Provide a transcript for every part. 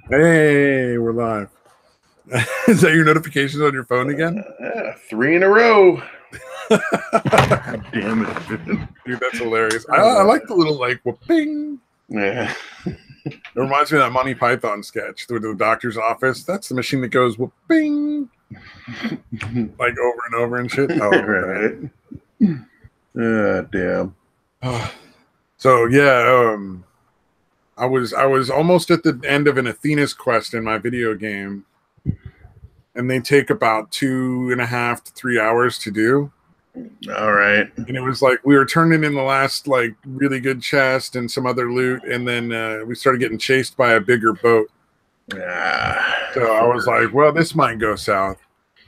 Hey, we're live. Is that your notifications on your phone again? 3 in a row. God damn it. Dude, that's hilarious. I like the little, like, whooping. Yeah. It reminds me of that Monty Python sketch with the doctor's office. That's the machine that goes whooping. Like over and over and shit. Oh, right. Damn. So yeah, I was almost at the end of an Athena's quest in my video game, and they take about 2.5 to 3 hours to do. All right. And it was like we were turning in the last like really good chest and some other loot, and then we started getting chased by a bigger boat. So I was like, well, this might go south.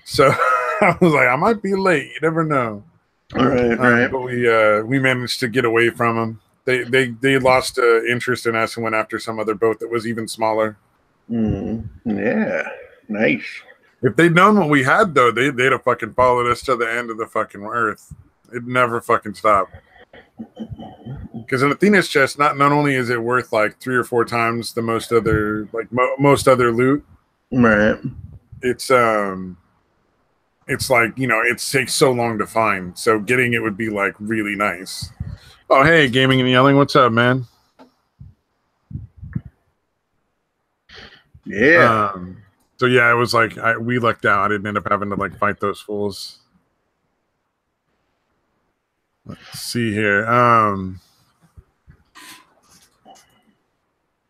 So I was like, I might be late. You never know. All right, right. But we managed to get away from them. They lost interest in us and went after some other boat that was even smaller. Yeah, nice. If they'd known what we had, though, they'd have fucking followed us to the end of the fucking earth. It'd never fucking stop. Because an Athena's chest, not only is it worth like 3 or 4 times the most other most other loot, right? It's like, you know, it takes so long to find. So getting it would be like really nice. Oh, hey, Gaming and Yelling, what's up, man? Yeah. So yeah, it was like we lucked out. I didn't end up having to like fight those fools. Let's see here.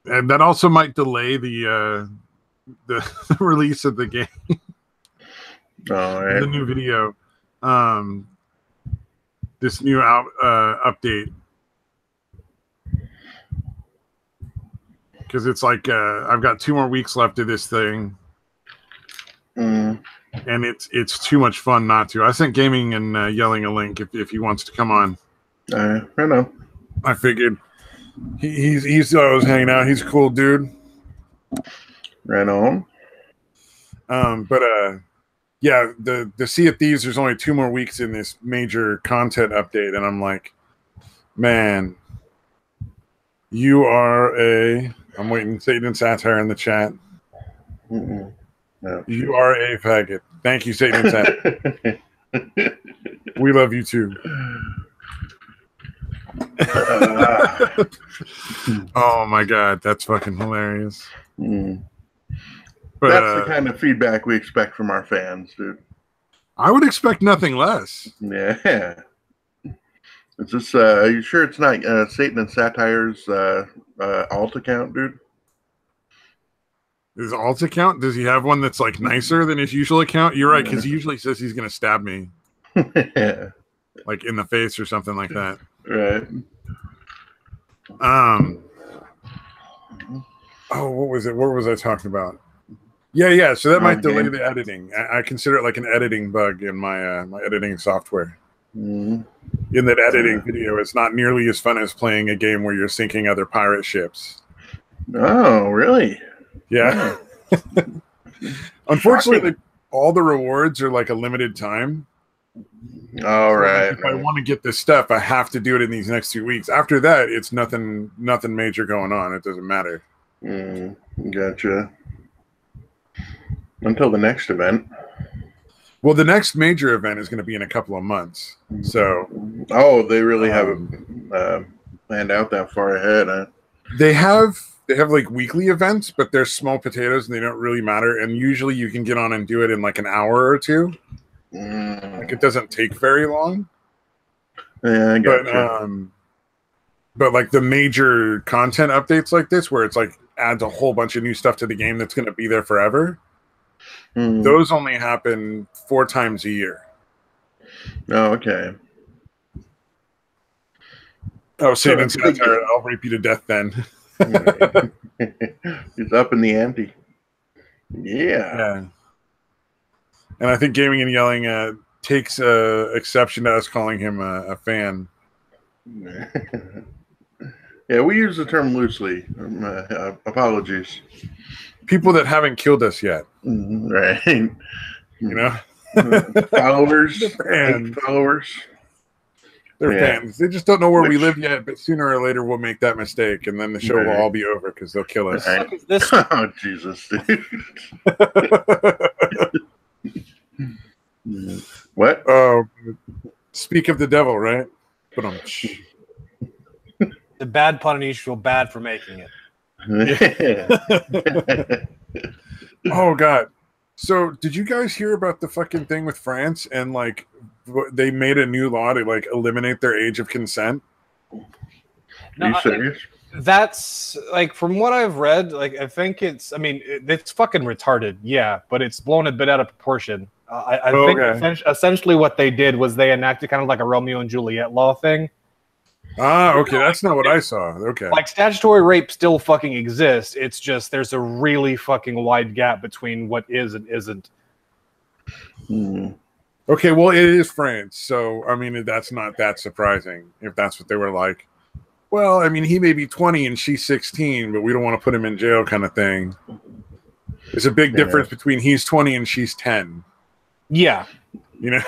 And that also might delay the release of the game. All right. The new video. This new update. Because it's like I've got 2 more weeks left of this thing. And it's too much fun not to. I sent Gaming and Yelling a link if he wants to come on. I know. I figured he's always hanging out. He's a cool dude. Right on. But yeah, the Sea of Thieves, there's only 2 more weeks in this major content update, and I'm like, man, you are a. I'm waiting. Satan and Satire in the chat. No. You are a faggot. Thank you, Satan and Satire. We love you too. Oh my god, that's fucking hilarious. But, that's the kind of feedback we expect from our fans, dude. I would expect nothing less. Yeah. Is this are you sure it's not Satan and Satire's alt account, dude? His alt account? Does he have one that's like nicer than his usual account? You're right, because he usually says he's gonna stab me. Yeah. Like in the face or something like that. Right. Oh, what was it? What was I talking about? Yeah. So that might delay the editing. I consider it like an editing bug in my my editing software. In that editing video, it's not nearly as fun as playing a game where you're sinking other pirate ships. Oh, really? Yeah. Unfortunately, all the rewards are like a limited time. All right. If I want to get this stuff, I have to do it in these next 2 weeks. After that, it's nothing major going on. It doesn't matter. Gotcha. Until the next event. Well, the next major event is going to be in a couple of months. So, they really haven't planned out that far ahead. Huh? They have like weekly events, but they're small potatoes and they don't really matter. And usually, you can get on and do it in like an hour or 2. Like it doesn't take very long. Yeah, I gotcha. But like the major content updates like this, where it's like adds a whole bunch of new stuff to the game that's going to be there forever. Those only happen 4 times a year. Oh, okay. Oh, Satan and Satire, I'll rape you to death then. He's up in the ante. Yeah. And I think Gaming and Yelling takes exception to us calling him a fan. Yeah, we use the term loosely. Apologies. People that haven't killed us yet. Right. You know? Followers. Followers. They're fans. They just don't know where we live yet, but sooner or later we'll make that mistake, and then the show will all be over because they'll kill us. Right. Oh, Jesus. What? Oh, speak of the devil, right? But the bad punish feel bad for making it. Oh, God. So, did you guys hear about the fucking thing with France and like they made a new law to like eliminate their age of consent? Are you serious? That's like from what I've read. Like I think it's fucking retarded. Yeah, but it's blown a bit out of proportion. I think essentially what they did was they enacted kind of like a Romeo and Juliet law thing. Ah, okay, that's not what I saw. Okay. Like statutory rape still fucking exists. It's just there's a really fucking wide gap between what is and isn't. Okay, well, it is France, so I mean that's not that surprising if that's what they were like. Well, I mean he may be 20 and she's 16, but we don't want to put him in jail, kind of thing. There's a big difference between he's 20 and she's 10. Yeah, you know,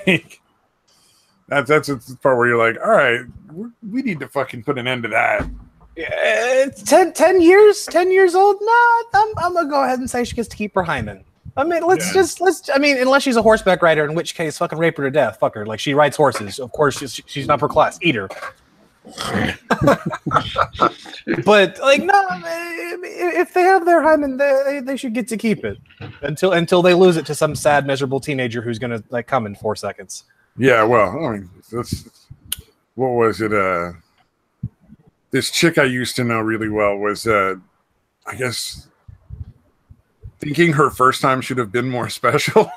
like. That's the part where you're like, all right, we need to fucking put an end to that. It's 10 years old. Nah, I'm gonna go ahead and say she gets to keep her hymen. I mean, unless she's a horseback rider, in which case, fucking rape her to death. Fuck her. Like she rides horses. Of course, she's not for class. Eat her. But like, no, if they have their hymen, they should get to keep it until they lose it to some sad, miserable teenager who's gonna like come in 4 seconds. Yeah, well, I mean, what was it? This chick I used to know really well was, I guess, thinking her first time should have been more special.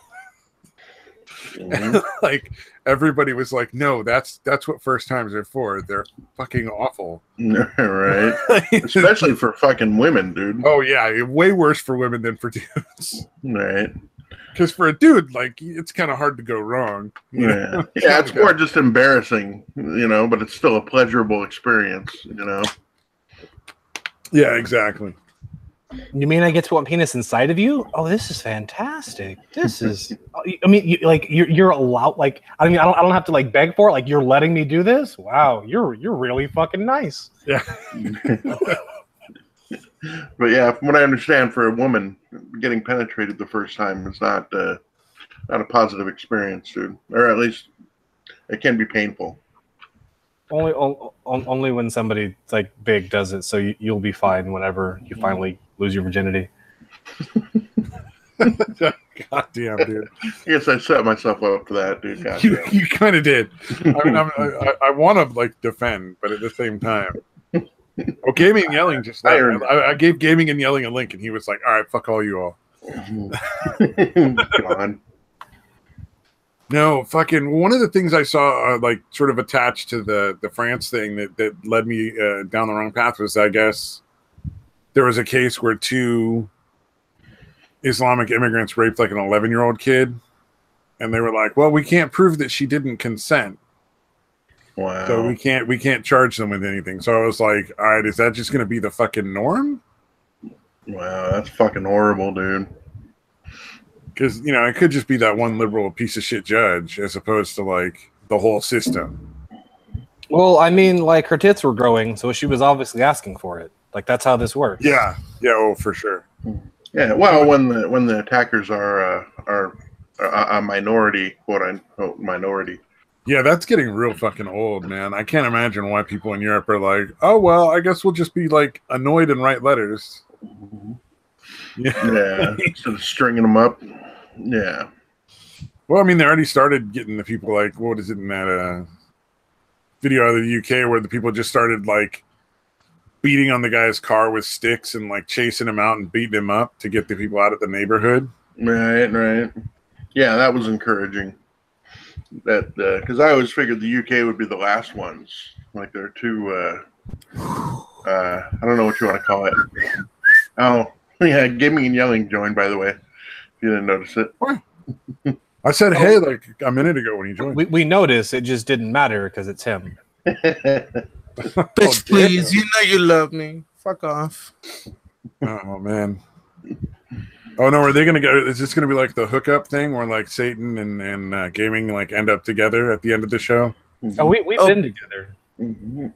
And, like everybody was like, "No, that's what first times are for. They're fucking awful." Right? Especially for fucking women, dude. Oh yeah, way worse for women than for dudes. Right. Because for a dude, like, it's kind of hard to go wrong. Yeah, it's more just embarrassing, but it's still a pleasurable experience, Yeah, exactly. You mean I get to want penis inside of you? Oh, this is fantastic. This is. I mean, you're allowed. Like, I mean, I don't have to like beg for it. Like, you're letting me do this. Wow, you're really fucking nice. Yeah. But yeah, from what I understand, for a woman, getting penetrated the first time is not a positive experience, dude. Or at least it can be painful. Only when somebody like big does it, so you'll be fine whenever you finally lose your virginity. God damn, dude. I guess I set myself up for that, dude. You kind of did. I mean, I want to like defend, but at the same time. Oh, Gaming and Yelling just I gave Gaming and Yelling a link, and he was like, "All right, fuck all you all." Gone. No, fucking one of the things I saw, like sort of attached to the France thing that led me down the wrong path was, I guess, there was a case where 2 Islamic immigrants raped like an 11-year-old kid, and they were like, "Well, we can't prove that she didn't consent." Wow. So we can't charge them with anything. So I was like, all right, is that just going to be the fucking norm? Wow, that's fucking horrible, dude. Because, it could just be that one liberal piece of shit judge as opposed to, like, the whole system. Well, I mean, like, her tits were growing, so she was obviously asking for it. Like, that's how this works. Yeah. Yeah, oh, for sure. Yeah, well, when the attackers are a minority, quote-unquote minority. Yeah, that's getting real fucking old, man. I can't imagine why people in Europe are like, oh, well, I guess we'll just be, like, annoyed and write letters. Yeah, instead of stringing them up. Yeah. Well, I mean, they already started getting the people, like, what is it in that video out of the UK where the people just started, like, beating on the guy's car with sticks and, like, chasing him out and beating him up to get the people out of the neighborhood. Right. Yeah, that was encouraging. That because I always figured the UK would be the last ones. Like they're too. I don't know what you want to call it. Oh, yeah, Gaming and Yelling joined, by the way. If you didn't notice it. I said, hey, like a minute ago when he joined. We noticed. It just didn't matter because it's him. Bitch, please. You know you love me. Fuck off. Oh, man. Oh, no, are they going to go? Is this going to be like the hookup thing where like Satan and Gaming like end up together at the end of the show? Oh, we've been together. Mm-hmm.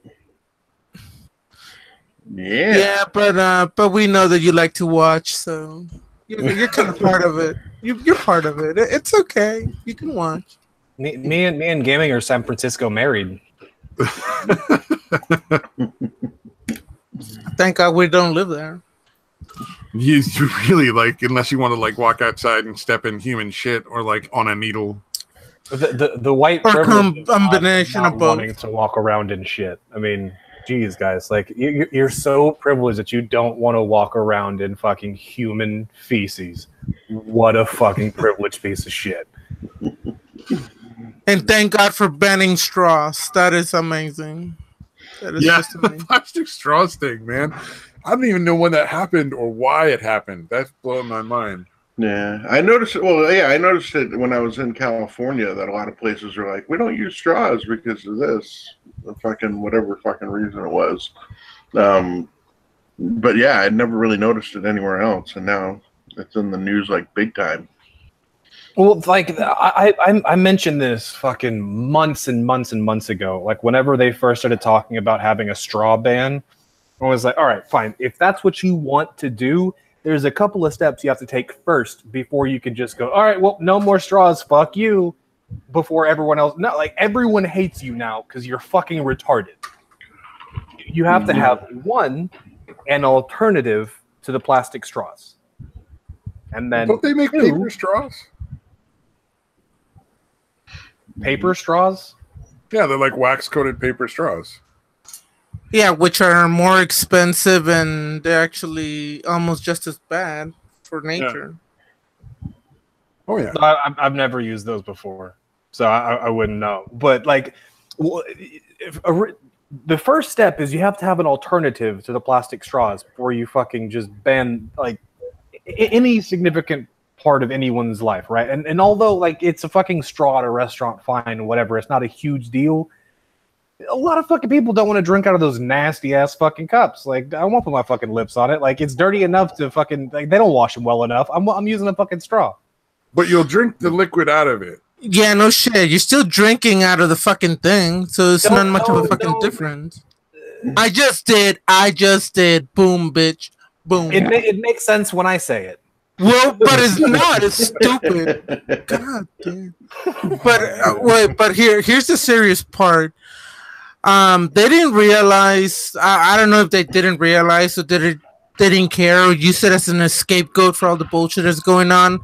Yeah, but we know that you like to watch, so you're kind of part of it. You're part of it. It's okay. You can watch. Me and gaming are San Francisco married. Thank God we don't live there. You really like, unless you want to like walk outside and step in human shit or like on a needle. The white Or privilege combination not of both. wanting to walk around in shit. I mean, geez, guys, like you're so privileged that you don't want to walk around in fucking human feces. What a fucking privileged piece of shit. And thank God for banning straws. That is amazing. That is just the amazing. plastic straws thing, man. I don't even know when that happened or why it happened. That's blowing my mind. Yeah, I noticed. Well, yeah, I noticed it when I was in California that a lot of places are like, we don't use straws because of this, fucking whatever fucking reason it was. But yeah, I'd never really noticed it anywhere else, and now it's in the news like big time. Well, like I mentioned this fucking months and months and months ago. Like whenever they first started talking about having a straw ban, I was like, all right, fine. If that's what you want to do, there's a couple of steps you have to take first before you can just go, all right, well, no more straws, fuck you, before everyone else. No, like everyone hates you now because you're fucking retarded. You have to have an alternative to the plastic straws. And then Don't they make paper straws? Paper straws? Yeah, they're like wax-coated paper straws. Yeah, which are more expensive and they're actually almost just as bad for nature. Yeah. Oh yeah, I've never used those before, so I wouldn't know. But like, the first step is you have to have an alternative to the plastic straws before you fucking just ban like any significant part of anyone's life, right? And although like it's a fucking straw at a restaurant, fine, whatever, it's not a huge deal. A lot of fucking people don't want to drink out of those nasty ass fucking cups. Like, I don't want to put my fucking lips on it. Like, it's dirty enough to fucking like they don't wash them well enough. I'm using a fucking straw. but you'll drink the liquid out of it. Yeah, no shit. You're still drinking out of the fucking thing, so it's not much of a fucking difference. I just did. Boom, bitch. Boom. It makes sense when I say it. Well, but it's not. It's stupid. God damn. But wait. But here's the serious part. They didn't realize. I don't know if they didn't realize or they didn't care or use it as an scapegoat for all the bullshit that's going on.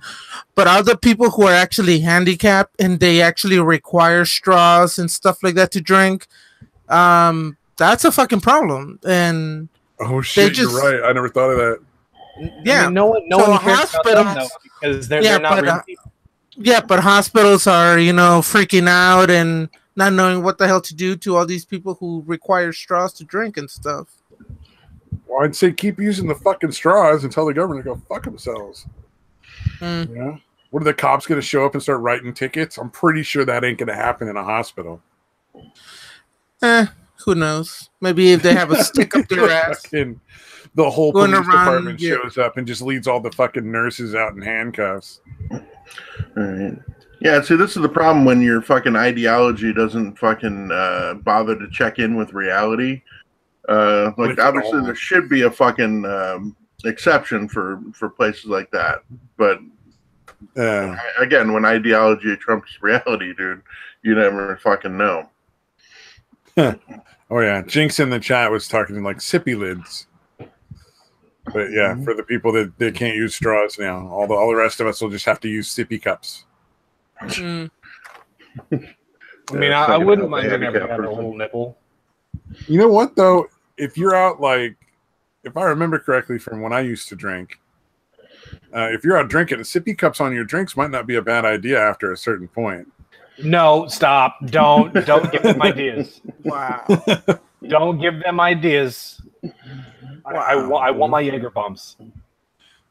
But other people who are actually handicapped and they actually require straws and stuff like that to drink, that's a fucking problem. And oh shit, you're right. I never thought of that. I yeah, mean, no one cares about them though, because they're not real people. Yeah, but hospitals are, freaking out and not knowing what the hell to do to all these people who require straws to drink and stuff. Well, I'd say keep using the fucking straws and tell the government to go fuck themselves. Yeah. What are the cops going to show up and start writing tickets? I'm pretty sure that ain't going to happen in a hospital. Who knows? Maybe if they have a stick up their ass. The whole Going police around, department shows up and just leads all the fucking nurses out in handcuffs. All right. Yeah, see, this is the problem when your fucking ideology doesn't fucking bother to check in with reality. Like, obviously, there should be a fucking exception for places like that. But, again, when ideology trumps reality, dude, you never fucking know. Oh, yeah. Jinx in the chat was talking like sippy lids. But, yeah, for the people that they can't use straws now, all the rest of us will just have to use sippy cups. I mean, I wouldn't mind having a little nipple. You know what, though? If you're out, like, if I remember correctly from when I used to drink, if you're out drinking, sippy cups on your drinks might not be a bad idea after a certain point. No, stop. Don't give them ideas. Wow. Don't give them ideas. Wow. I want my Jaeger bombs.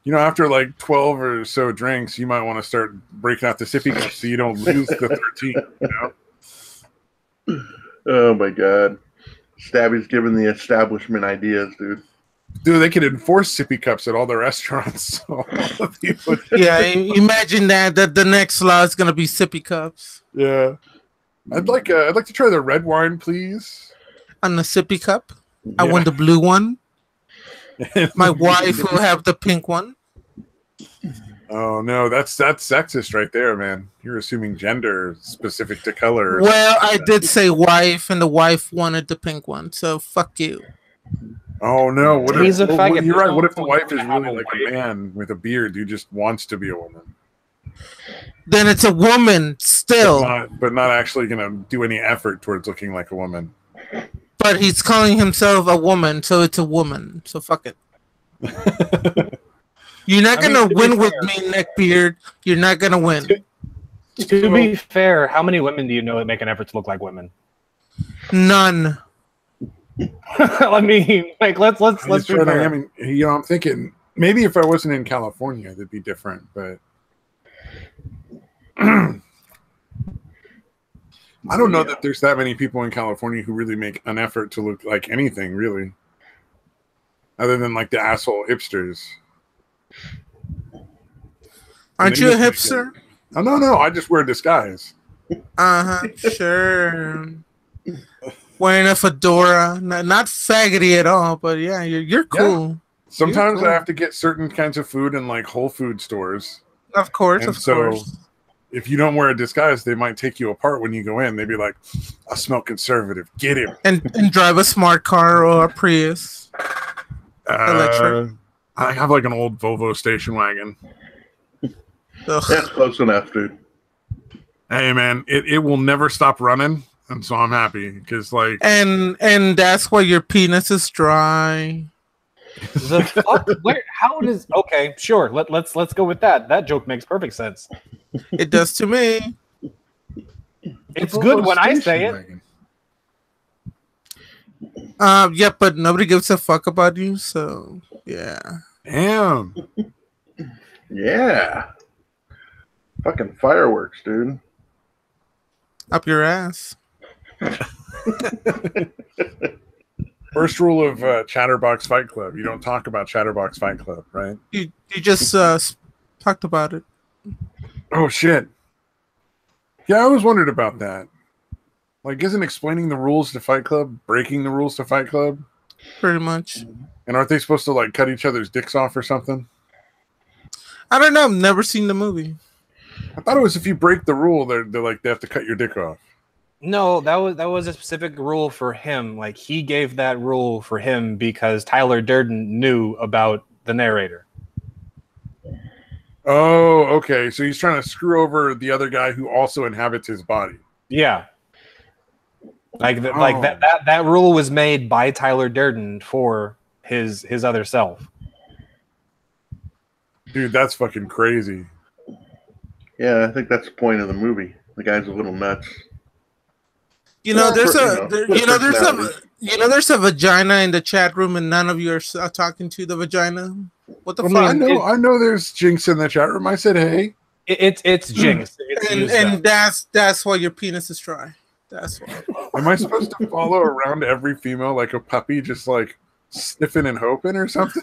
You know, after like 12 or so drinks, you might want to start breaking out the sippy cups so you don't lose the 13. You know? Oh my god. Stabby's giving the establishment ideas, dude. Dude, they could enforce sippy cups at all the restaurants. Yeah, imagine that the next law is gonna be sippy cups. Yeah. I'd like to try the red wine, please. On the sippy cup. Yeah. I want the blue one. My wife will have the pink one. Oh no, that's sexist right there, man. You're assuming gender specific to color. Well, I did say wife, and the wife wanted the pink one, so fuck you. Oh no! He's a faggot. You're right. What if the wife is really like a man with a beard who just wants to be a woman? Then it's a woman still, but not actually gonna do any effort towards looking like a woman. But he's calling himself a woman, so it's a woman. So fuck it. You're not gonna win with me, neckbeard. You're not gonna win. To be fair, how many women do you know that make an effort to look like women? None. I mean, like let's be fair. I mean, I'm thinking maybe if I wasn't in California, that'd be different. But I don't know that there's that many people in California who really make an effort to look like anything, really, other than like the asshole hipsters. Aren't you a hipster? Oh, no. I just wear a disguise. Sure. Wearing a fedora, not faggoty at all, but yeah, you're cool. Yeah. Sometimes I have to get certain kinds of food in like Whole Food stores. Of course, course. If you don't wear a disguise, they might take you apart when you go in. They'd be like, "I smell conservative. Get him." And drive a smart car or a Prius. Electric. I have like an old Volvo station wagon. That's close enough, dude. Hey, man, it will never stop running, and so I'm happy because like. And that's why your penis is dry. The fuck? Where? How does? Okay, sure. Let's go with that. That joke makes perfect sense. It does to me. It's good when I say it. Yeah, but nobody gives a fuck about you, so yeah. Damn. Yeah. Fucking fireworks, dude. Up your ass. First rule of Chatterbox Fight Club: you don't talk about Chatterbox Fight Club, right? You just talked about it. Oh shit! Yeah, I always wondered about that. Like, isn't explaining the rules to Fight Club breaking the rules to Fight Club? Pretty much. And aren't they supposed to like cut each other's dicks off or something? I don't know. I've never seen the movie. I thought it was if you break the rule, they're like they have to cut your dick off. No, that was a specific rule for him. Like he gave that rule for him because Tyler Durden knew about the narrator. Oh, okay. So he's trying to screw over the other guy who also inhabits his body. Yeah. That rule was made by Tyler Durden for his other self. Dude, that's fucking crazy. Yeah, I think that's the point of the movie. The guy's a little nuts. There's a vagina in the chat room, and none of you are talking to the vagina. What the fuck? I know. There's Jinx in the chat room. I said, hey. It's Jinx. And that's why your penis is dry. That's why. Am I supposed to follow around every female like a puppy, just like sniffing and hoping or something?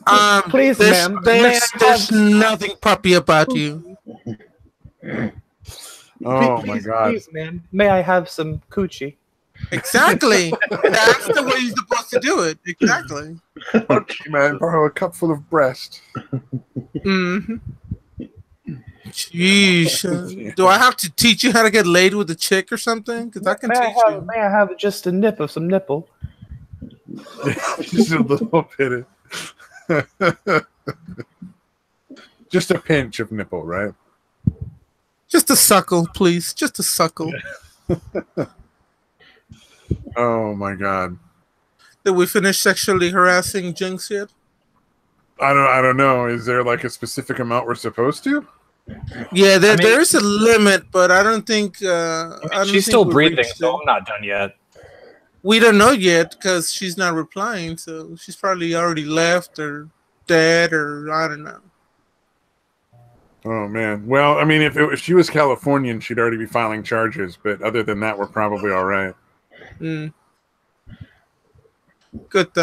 Please, ma'am. There's nothing puppy about you. Oh my god. Please, ma'am. May I have some coochie? Exactly. That's the way you're supposed to do it. Exactly. Okay, man. Borrow a cup full of breast. Mm-hmm. Jeez. Do I have to teach you how to get laid with a chick or something? Because I can teach you. May I have just a nip of some nipple? Just a little bit of... Just a pinch of nipple, right? Just a suckle, please. Just a suckle. Oh my god. Did we finish sexually harassing Jinx yet? I don't know. Is there like a specific amount we're supposed to? Yeah, there is a limit, but I don't think she's still breathing, so I'm not done yet. We don't know yet because she's not replying, so she's probably already left or dead or I don't know. Oh man. Well, I mean, if she was Californian, she'd already be filing charges. But other than that, we're probably all right. Mm. Good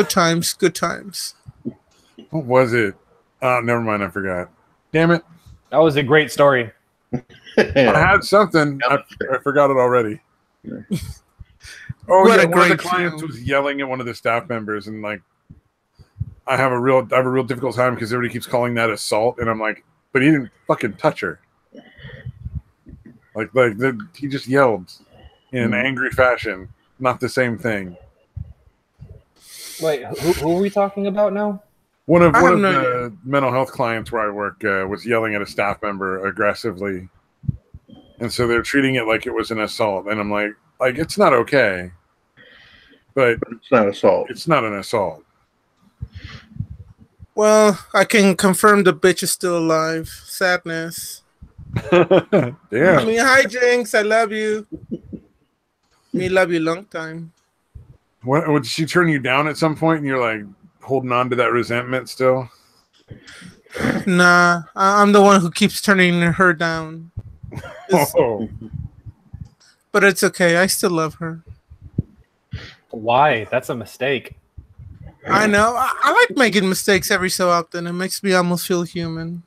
times. Good times. What was it? Oh, never mind. I forgot. Damn it. That was a great story. I had something. I forgot it already. Oh, What yeah, a one of the great clients film. was yelling at one of the staff members, and like, I have a real difficult time because everybody keeps calling that assault, and I'm like, but he didn't fucking touch her. He just yelled in an angry fashion. Not the same thing. Wait, who are we talking about now? One of I have no the mental health clients where I work was yelling at a staff member aggressively, and so they're treating it like it was an assault. And I'm like it's not okay, but It's not assault. it's not an assault. Well, I can confirm the bitch is still alive. Sadness. Damn. Me, hi Jinx, I love you. Me love you long time. What, did she turn you down at some point, and you're like holding on to that resentment still? Nah, I'm the one who keeps turning her down. Oh. But it's okay. I still love her. Why? That's a mistake. I know. I like making mistakes every so often. It makes me almost feel human.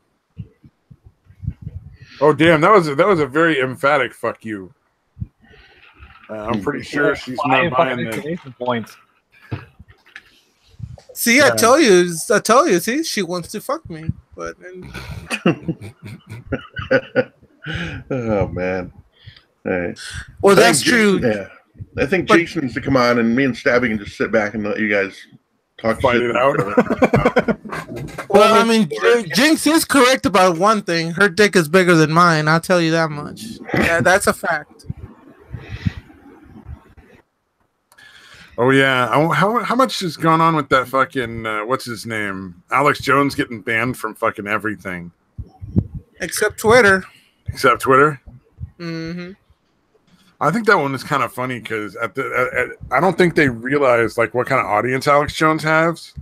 Oh, damn! That was a very emphatic fuck you. I'm pretty sure she's not buying this. Points. See, Yeah. I told you. See, she wants to fuck me, but Oh man. Hey. well, that's true. Yeah, I think Jinx needs to come on, and me and Stabby can just sit back and let you guys talk Fight shit it out. Well, I mean, Jinx is correct about one thing. Her dick is bigger than mine. I'll tell you that much. Yeah, that's a fact. Oh yeah, how much has gone on with that fucking what's his name? Alex Jones getting banned from fucking everything Except Twitter. except Twitter. Mm-hmm. I think that one is kind of funny because I don't think they realize like what kind of audience Alex Jones has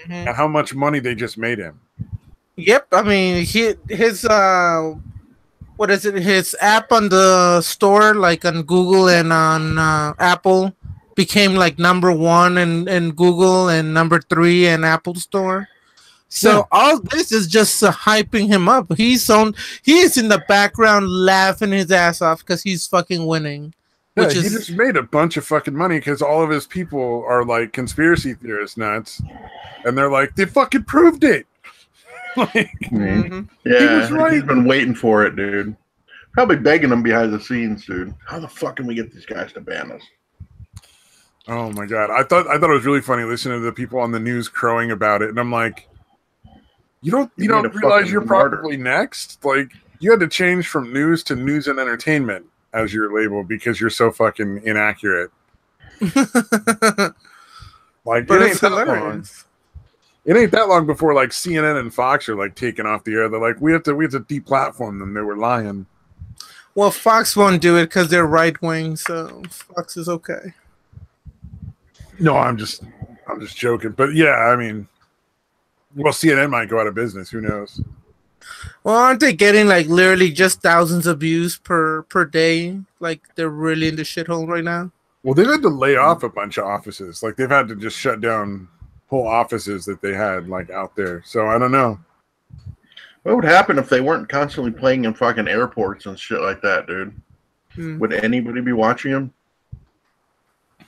and how much money they just made him. Yep. I mean, his what is it? His app on the store, like on Google and on Apple, became like #1 in Google and #3 in Apple Store. So all this is just hyping him up. He is in the background laughing his ass off because he's fucking winning. Yeah, he just made a bunch of fucking money because all of his people are like conspiracy theorist nuts, and they're like, they fucking proved it. Like, Yeah, he was right. He's been waiting for it, dude. Probably begging them behind the scenes, dude. How the fuck can we get these guys to ban us? Oh my god, I thought it was really funny listening to the people on the news crowing about it, and I'm like, you don't realize you're probably next. Like, you had to change from news to news and entertainment as your label because you're so fucking inaccurate. Like, But it ain't it's that long. hilarious. It ain't that long before like CNN and Fox are like taking off the air. They're like, we have to deplatform them. They were lying. Well, Fox won't do it because they're right wing, so Fox is okay. No, I'm just joking. But yeah, I mean, well, CNN might go out of business. Who knows? Well, aren't they getting like literally just thousands of views per day? Like they're really in the shithole right now. Well, they've had to lay off a bunch of offices. Like they've had to just shut down whole offices that they had like out there. So I don't know. What would happen if they weren't constantly playing in fucking airports and shit like that, dude? Would anybody be watching them?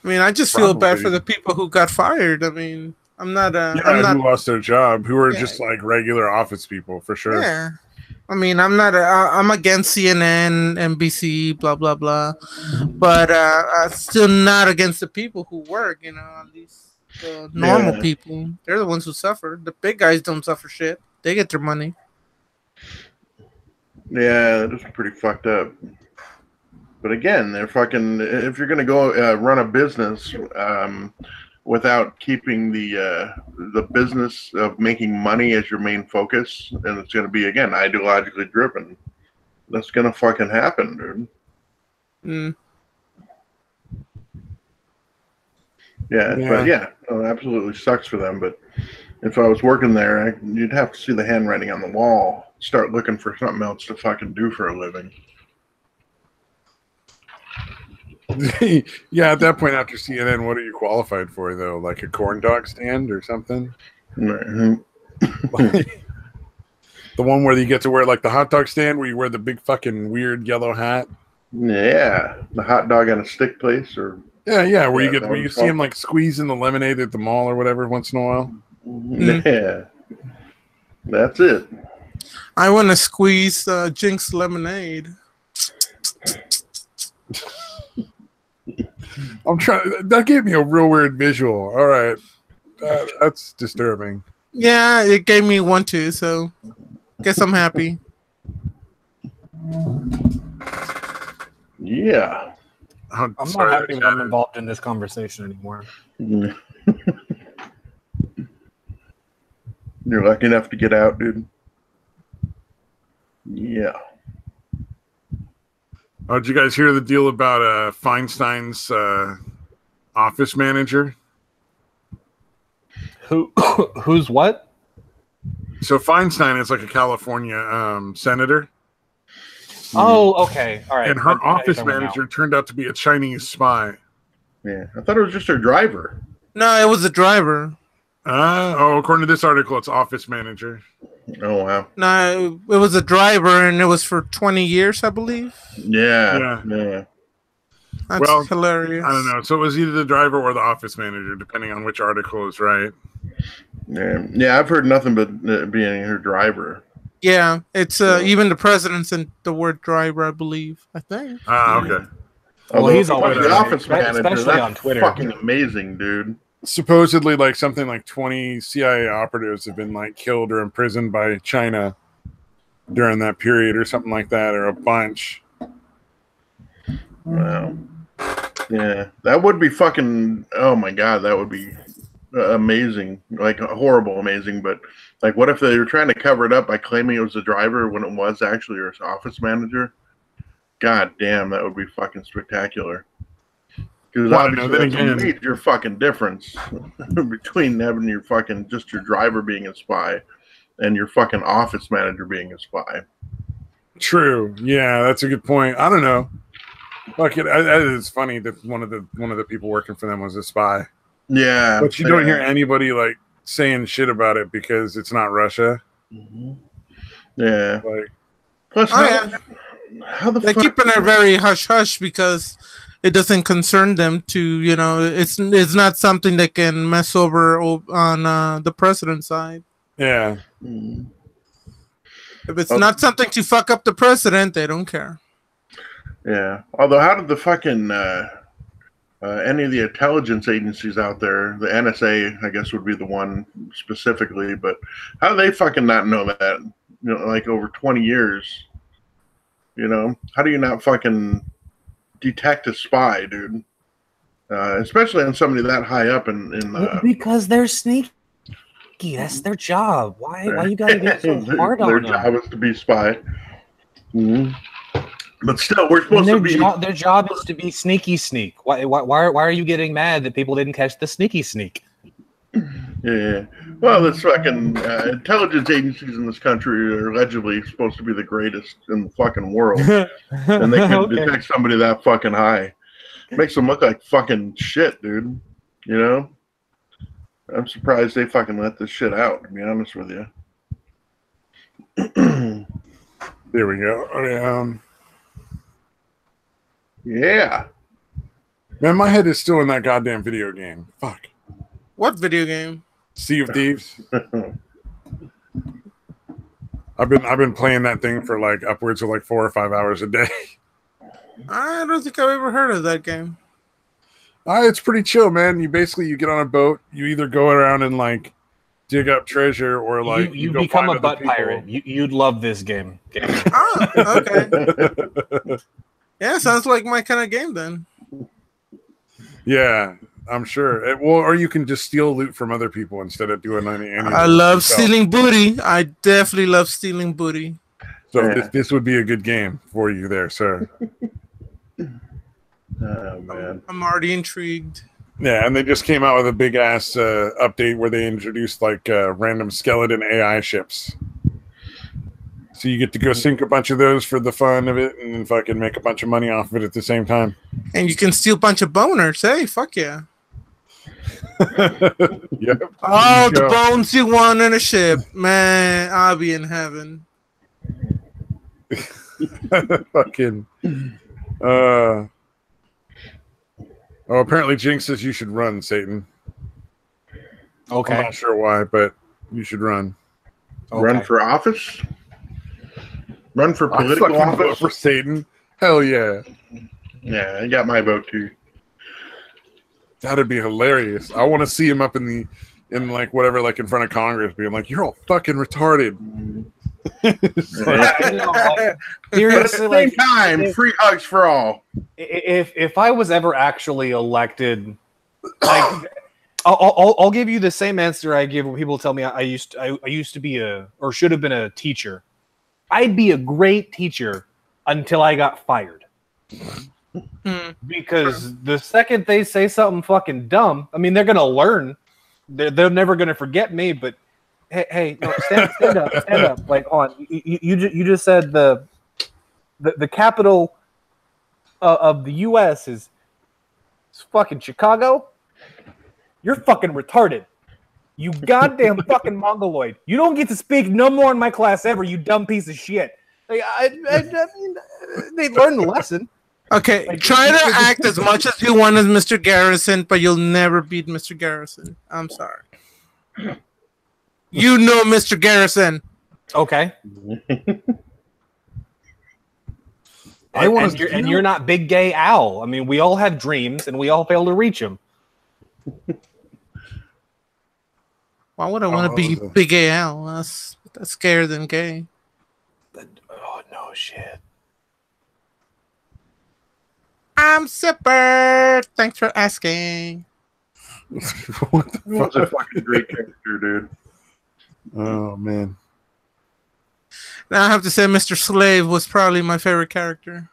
I mean, I just feel bad for the people who got fired. I mean, I'm not. Who lost their job? Who are just like regular office people for sure. Yeah. I mean, I'm not. I'm against CNN, NBC, blah blah blah, but I'm still not against the people who work. You know, at least the normal people. They're the ones who suffer. The big guys don't suffer shit. They get their money. Yeah, that is pretty fucked up. But again, they're fucking. If you're gonna go run a business without keeping the business of making money as your main focus, and it's gonna be again ideologically driven, that's gonna fucking happen, dude. Yeah, but it absolutely sucks for them. But if I was working there, you'd have to see the handwriting on the wall. Start looking for something else to fucking do for a living. Yeah, at that point after CNN, what are you qualified for though? Like a corn dog stand or something? The one where you get to wear like the hot dog stand where you wear the big fucking weird yellow hat. Yeah, the hot dog on a stick place, or yeah, where you see him like squeezing the lemonade at the mall or whatever once in a while. Yeah, that's it. I want to squeeze Jinx lemonade. I'm trying. That gave me a real weird visual. All right, that's disturbing. Yeah, it gave me one too. So, guess I'm happy. Yeah. I'm not happy that I'm involved in this conversation anymore. You're lucky enough to get out, dude. Yeah. Oh, did you guys hear the deal about Feinstein's office manager? Who's what? So Feinstein is like a California senator. Oh, okay. All right. And her office manager turned out to be a Chinese spy. Yeah. I thought it was just her driver. No, it was a driver. According to this article, it's office manager. Oh, wow. No, it was a driver, and it was for 20 years, I believe. Yeah. That's hilarious. I don't know. So it was either the driver or the office manager, depending on which article is right. Yeah, I've heard nothing but being her driver. Yeah, it's even the president's in the word driver, I believe. I think. Okay. Well, he's always the office manager, especially on Twitter. Fucking amazing, dude. Supposedly, like something like 20 CIA operatives have been like killed or imprisoned by China during that period, or something like that, or a bunch. Wow. Yeah, that would be fucking. Oh my god, that would be amazing. Like horrible, amazing, but. Like, what if they were trying to cover it up by claiming it was the driver when it was actually her office manager? God damn, that would be fucking spectacular. Because obviously that's a major fucking difference between having your fucking just your driver being a spy and your fucking office manager being a spy. True. Yeah, that's a good point. I don't know. Look, it's funny that one of the people working for them was a spy. Yeah, but you don't hear anybody like saying shit about it because it's not Russia. Mm-hmm. Yeah. Like, plus, how the they're fuck keeping it very hush hush because it doesn't concern them to, it's not something that can mess over on the president's side. Yeah. Mm-hmm. If it's not something to fuck up the president, they don't care. Yeah. Although, how did the fucking any of the intelligence agencies out there, the NSA, I guess, would be the one specifically, but how do they fucking not know that? Like over 20 years, how do you not fucking detect a spy, dude? Especially on somebody that high up in because they're sneaky. That's their job. Why you gotta get so hard on them? Their job is to be spy. Mm-hmm. But still, we're supposed to be. Their job is to be sneaky sneak. Why are you getting mad that people didn't catch the sneaky sneak? Yeah. Well, this fucking intelligence agencies in this country are allegedly supposed to be the greatest in the fucking world, and they can detect somebody that fucking high. Makes them look like fucking shit, dude. I'm surprised they fucking let this shit out. To be honest with you. There we go. Yeah. Man, my head is still in that goddamn video game. Fuck. What video game? Sea of Thieves. I've been playing that thing for like upwards of like 4 or 5 hours a day. I don't think I've ever heard of that game. It's pretty chill, man. You get on a boat. You either go around and like dig up treasure, or like you become a butt pirate. You'd love this game. Oh, okay. Yeah, sounds like my kind of game then. Yeah, I'm sure. Or you can just steal loot from other people instead of doing any. I love stealing booty. I definitely love stealing booty. So this would be a good game for you there, sir. Oh, man. I'm already intrigued. Yeah, and they just came out with a big ass update where they introduced like random skeleton AI ships. So you get to go sink a bunch of those for the fun of it and fucking make a bunch of money off of it at the same time. And you can steal a bunch of boners. Hey, fuck yeah. Yep. Oh, the Go. bones you won in a ship, man. I'll be in heaven. Fucking. Oh, apparently Jinx says you should run, Satan. Okay. I'm not sure why, but you should run. Run for office? Run for I political fucking vote office? for Satan. Hell yeah. Yeah, I got my vote too. That'd be hilarious. I want to see him up in like whatever, like in front of Congress, being like, "You're all fucking retarded." Seriously, But at the same time, free hugs for all. If I was ever actually elected, like I'll give you the same answer I give when people tell me I used to be or should have been a teacher. I'd be a great teacher until I got fired. Because the second they say something fucking dumb, I mean, they're gonna learn. They're never gonna forget me. But hey, no, stand up. Like, on you just said the capital of the U.S. is fucking Chicago. You're fucking retarded. You goddamn fucking mongoloid. You don't get to speak no more in my class ever. You dumb piece of shit. Like, I mean, they learned the lesson. Okay, try to act as much as you want as Mr. Garrison, but you'll never beat Mr. Garrison. I'm sorry. You know Mr. Garrison. Okay. And you're not Big Gay Al. I mean, we all have dreams, and we all fail to reach them. Why would I want to be Big Gay Al? That's scarier than gay. Oh, no shit. I'm super. Thanks for asking. What the He was a fucking great character, dude. Oh man. Now I have to say, Mr. Slave was probably my favorite character.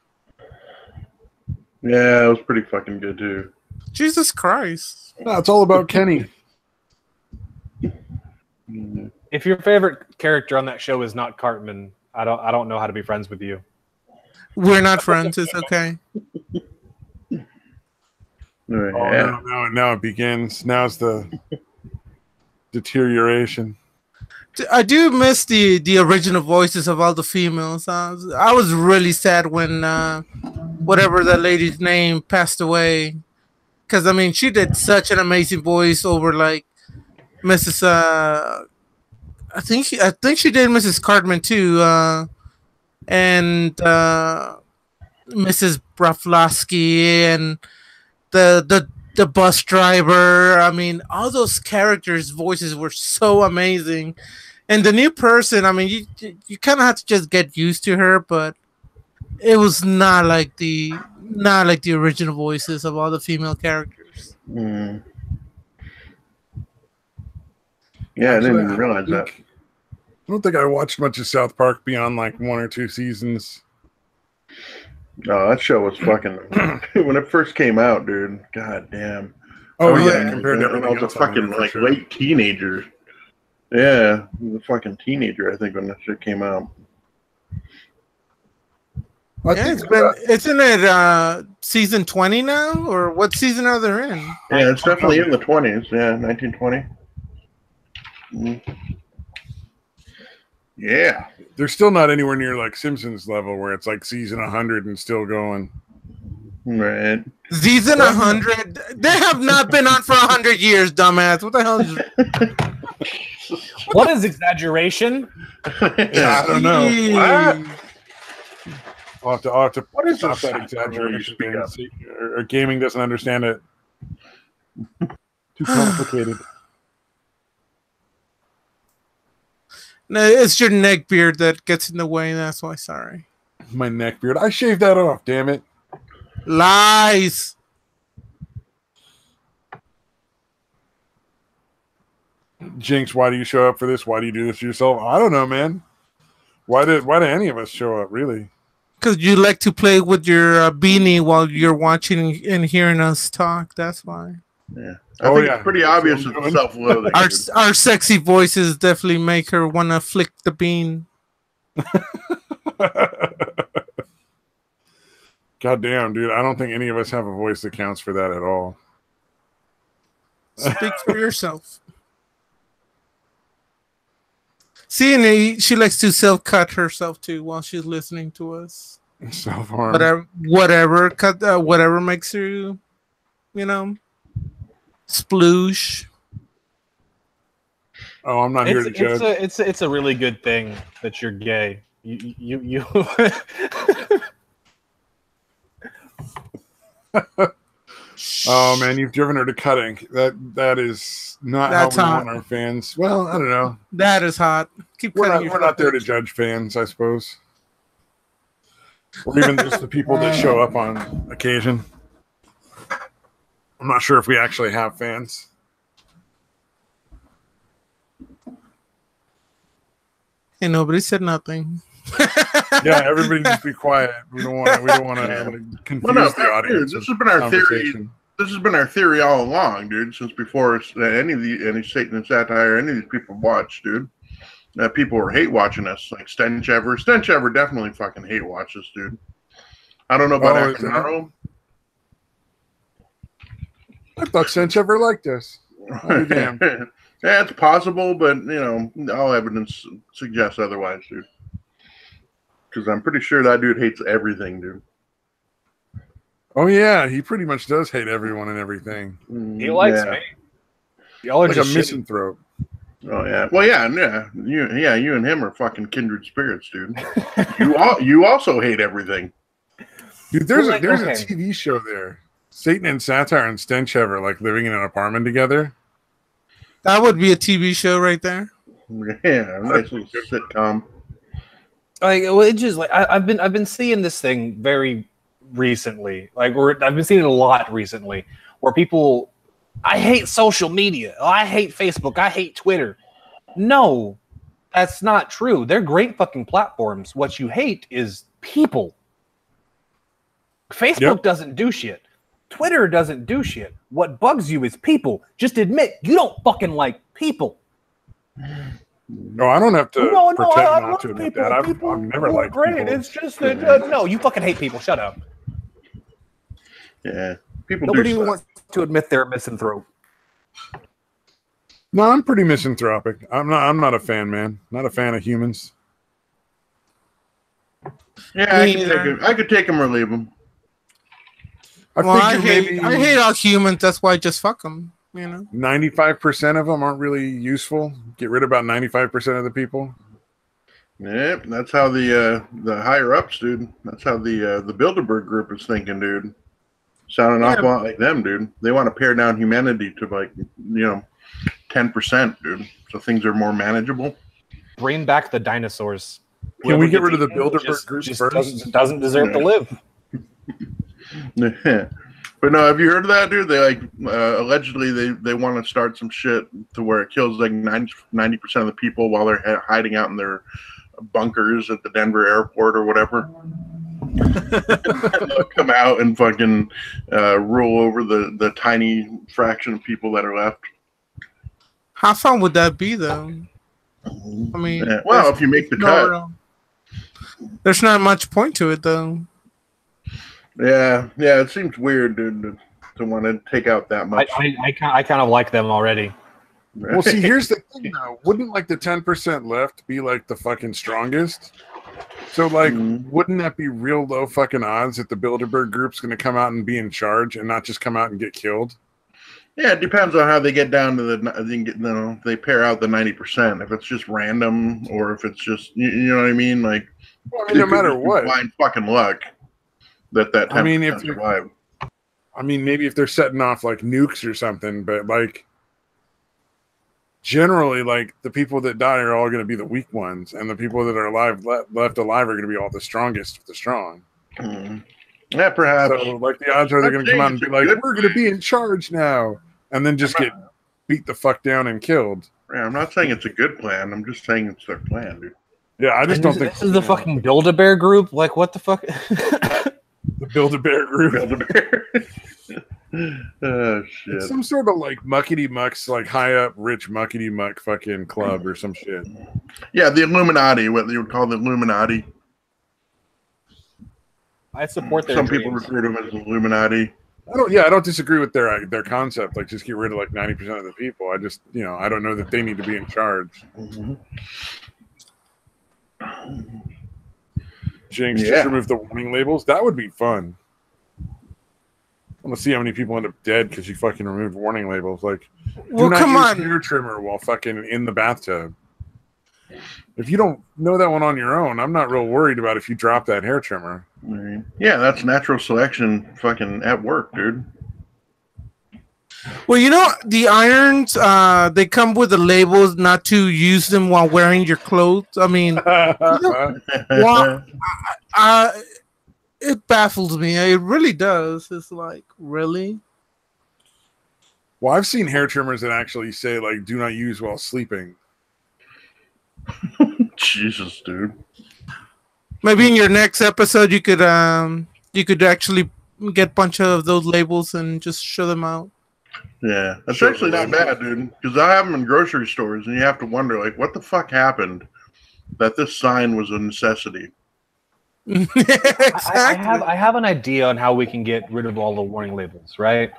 Yeah, it was pretty fucking good too. Jesus Christ! No, it's all about Kenny. If your favorite character on that show is not Cartman, I don't know how to be friends with you. We're not friends. It's okay. Yeah. Now it begins. Now's the deterioration. I do miss the original voices of all the females. I was really sad when whatever that lady's name passed away, because I mean she did such an amazing voice over like Mrs. I think she did Mrs. Cartman too, and Mrs. Braflosky and the bus driver. I mean, all those characters' voices were so amazing. And the new person, I mean, you kind of have to just get used to her, but it was not like the original voices of all the female characters. Mm. Yeah, I didn't even realize that. I don't think I watched much of South Park beyond like 1 or 2 seasons. Oh, that show was fucking when it first came out, dude. God damn. Oh yeah, compared to I everything was a else, fucking like late teenager. Yeah, I was a fucking teenager, I think, when that shit came out. Isn't it season 20 now, or what season are they in? Yeah, it's definitely in the 20s. Yeah, 1920. Yeah, they're still not anywhere near like Simpsons level, where it's like season 100 and still going. Right. Season 100. They have not been on for 100 years, dumbass. What the hell is? What is exaggeration? Yeah, I don't know. I'll have to What is stop this that exaggeration. exaggeration? Or gaming doesn't understand it. Too complicated. No, it's your neck beard that gets in the way. That's why. Sorry. My neck beard. I shaved that off. Damn it. Lies. Jinx, why do you show up for this? Why do you do this to yourself? I don't know, man. Why did any of us show up, really? Because you like to play with your beanie while you're watching and hearing us talk. That's why. Yeah. I think it's pretty obvious it's self-loathing. Our sexy voices definitely make her want to flick the bean. God damn, dude. I don't think any of us have a voice that counts for that at all. Speak for yourself. See, and she likes to self-cut herself too while she's listening to us. Self-harm. Whatever makes her, sploosh. Oh, I'm not here to judge. It's a really good thing that you're gay. You Oh man, you've driven her to cutting. That is not That's how we hot. want our fans. Well, I don't know. That is hot. We're not there to judge fans, I suppose, or even just the people that show up on occasion. I'm not sure if we actually have fans. And nobody said nothing. Yeah, everybody just be quiet. We don't want to confuse the audience. This has been our theory. This has been our theory all along, dude. Since before any Satan and Satire, any of these people watch, dude. People were hate watching us, like Stench Ever. Stench Ever definitely fucking hate watches, dude. I don't know about Akinaro. I thought Stench Ever liked us. Oh, damn. Yeah, it's possible, but all evidence suggests otherwise, dude. Because I'm pretty sure that dude hates everything, dude. Oh yeah, he pretty much does hate everyone and everything. He likes me. Y'all are like just a misanthrope. Oh yeah. Well, yeah. You and him are fucking kindred spirits, dude. You also hate everything. Dude, there's a TV show there. Satan and Satire and Stench Ever like living in an apartment together. That would be a TV show right there. Yeah, nice little sitcom. It just like I've been seeing this thing very recently. I've been seeing it a lot recently, where people, I hate social media. I hate Facebook. I hate Twitter. No, that's not true. They're great fucking platforms. What you hate is people. Facebook doesn't do shit. Twitter doesn't do shit. What bugs you is people. Just admit you don't fucking like people. No, I don't have to pretend not to admit that. I've never liked great. people. It's just that no, you fucking hate people. Shut up. Yeah, people. Nobody wants to admit they're a misanthrope. No, I'm pretty misanthropic. I'm not a fan, man. Not a fan of humans. Yeah, I could take them or leave them. I hate all humans. That's why I just fuck them. 95% of them aren't really useful. Get rid of about 95% of the people. Yep, that's how the higher ups, dude. That's how the Bilderberg group is thinking, dude. Sounding an awful lot like them, dude. They want to pare down humanity to 10%, dude. So things are more manageable. Bring back the dinosaurs. Can we get rid of the Bilderberg group first? Doesn't deserve to live. But no, have you heard of that, dude? They allegedly they want to start some shit to where it kills like 90% of the people while they're hiding out in their bunkers at the Denver airport or whatever. They'll come out and fucking rule over the tiny fraction of people that are left. How fun would that be, though? I mean, if you make the cut. There's not much point to it, though. Yeah, it seems weird, dude, to want to take out that much. I kind of like them already. Well, see, here's the thing, though. Wouldn't the 10% left be the fucking strongest? So, wouldn't that be real low fucking odds that the Bilderberg group's going to come out and be in charge and not just come out and get killed? Yeah, it depends on how they get down to they pair out the 90%. If it's just random or if it's just, you know what I mean? No matter what. Blind fucking luck. That 10% survive. I mean, maybe if they're setting off nukes or something, but generally, the people that die are all going to be the weak ones, and the people that are left alive are going to be all the strongest of the strong. Yeah, perhaps. So, the odds are they're going to come out and be like, "We're going to be in charge now," and then just get beat the fuck down and killed. Yeah, I'm not saying it's a good plan. I'm just saying it's their plan, dude. Yeah, I just don't think this is the fucking Build-A-Bear group. What the fuck? The Build-A-Bear group. Oh shit! It's some sort of muckety mucks, high up rich muckety muck fucking club or some shit. Yeah, the Illuminati, what you would call the Illuminati. I support their Some dreams. people refer to them as Illuminati. I don't disagree with their concept. Like, just get rid of like 90% of the people. I just, I don't know that they need to be in charge. Mm-hmm. Jinx, just remove the warning labels. That would be fun. I want to see how many people end up dead because you fucking removed warning labels. Like, do not use hair trimmer while fucking in the bathtub. If you don't know that one on your own, I'm not real worried about if you drop that hair trimmer. Yeah, that's natural selection fucking at work, dude. Well, the irons, they come with the labels not to use them while wearing your clothes. I mean, it baffles me. It really does. It's like, really? Well, I've seen hair trimmers that actually say, like, do not use while sleeping. Jesus, dude. Maybe in your next episode, you could actually get a bunch of those labels and just show them out. Yeah, that's actually not bad, dude. Because I have them in grocery stores, and you have to wonder, like, what the fuck happened that this sign was a necessity. Exactly. I have an idea on how we can get rid of all the warning labels, right?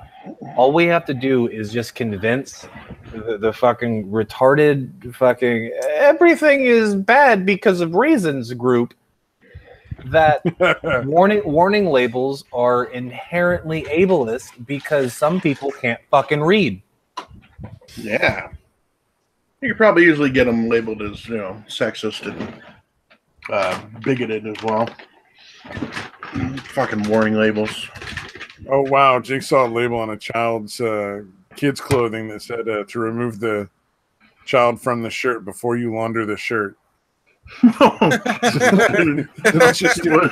All we have to do is just convince the fucking retarded fucking everything is bad because of reasons group that warning labels are inherently ableist because some people can't fucking read. Yeah. You could probably easily get them labeled as, sexist and bigoted as well. Fucking warning labels. Oh wow, Jake saw a label on a child's kid's clothing that said to remove the child from the shirt before you launder the shirt. It's just people are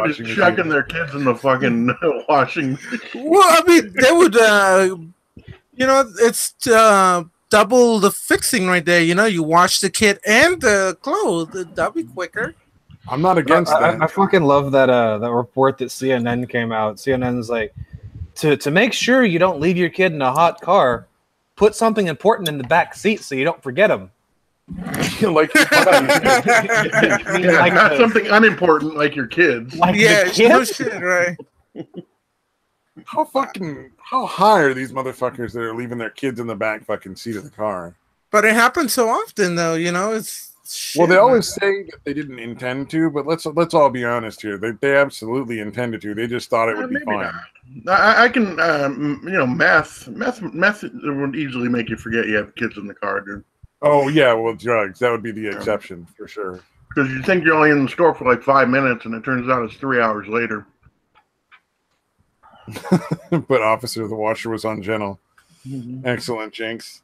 just chucking their kids in the fucking washing. Well, I mean, they would, it's double the fixing right there. You wash the kid and the clothes. That'd be quicker. I'm not against that. I fucking love that that report that CNN came out. CNN's like, to make sure you don't leave your kid in a hot car, put something important in the back seat so you don't forget him. Like not something unimportant like your kids. Like no shit, right? How high are these motherfuckers that are leaving their kids in the back fucking seat of the car? But it happens so often, though. It's shit, well, they always say that they didn't intend to, but let's all be honest here. They absolutely intended to. They just thought it would be fine. I can, meth would easily make you forget you have kids in the car, dude. Oh yeah, well, drugs, that would be the exception for sure. Because you think you're only in the store for like 5 minutes, and it turns out it's 3 hours later. But officer, the washer was on gentle. Mm-hmm. Excellent, Jinx.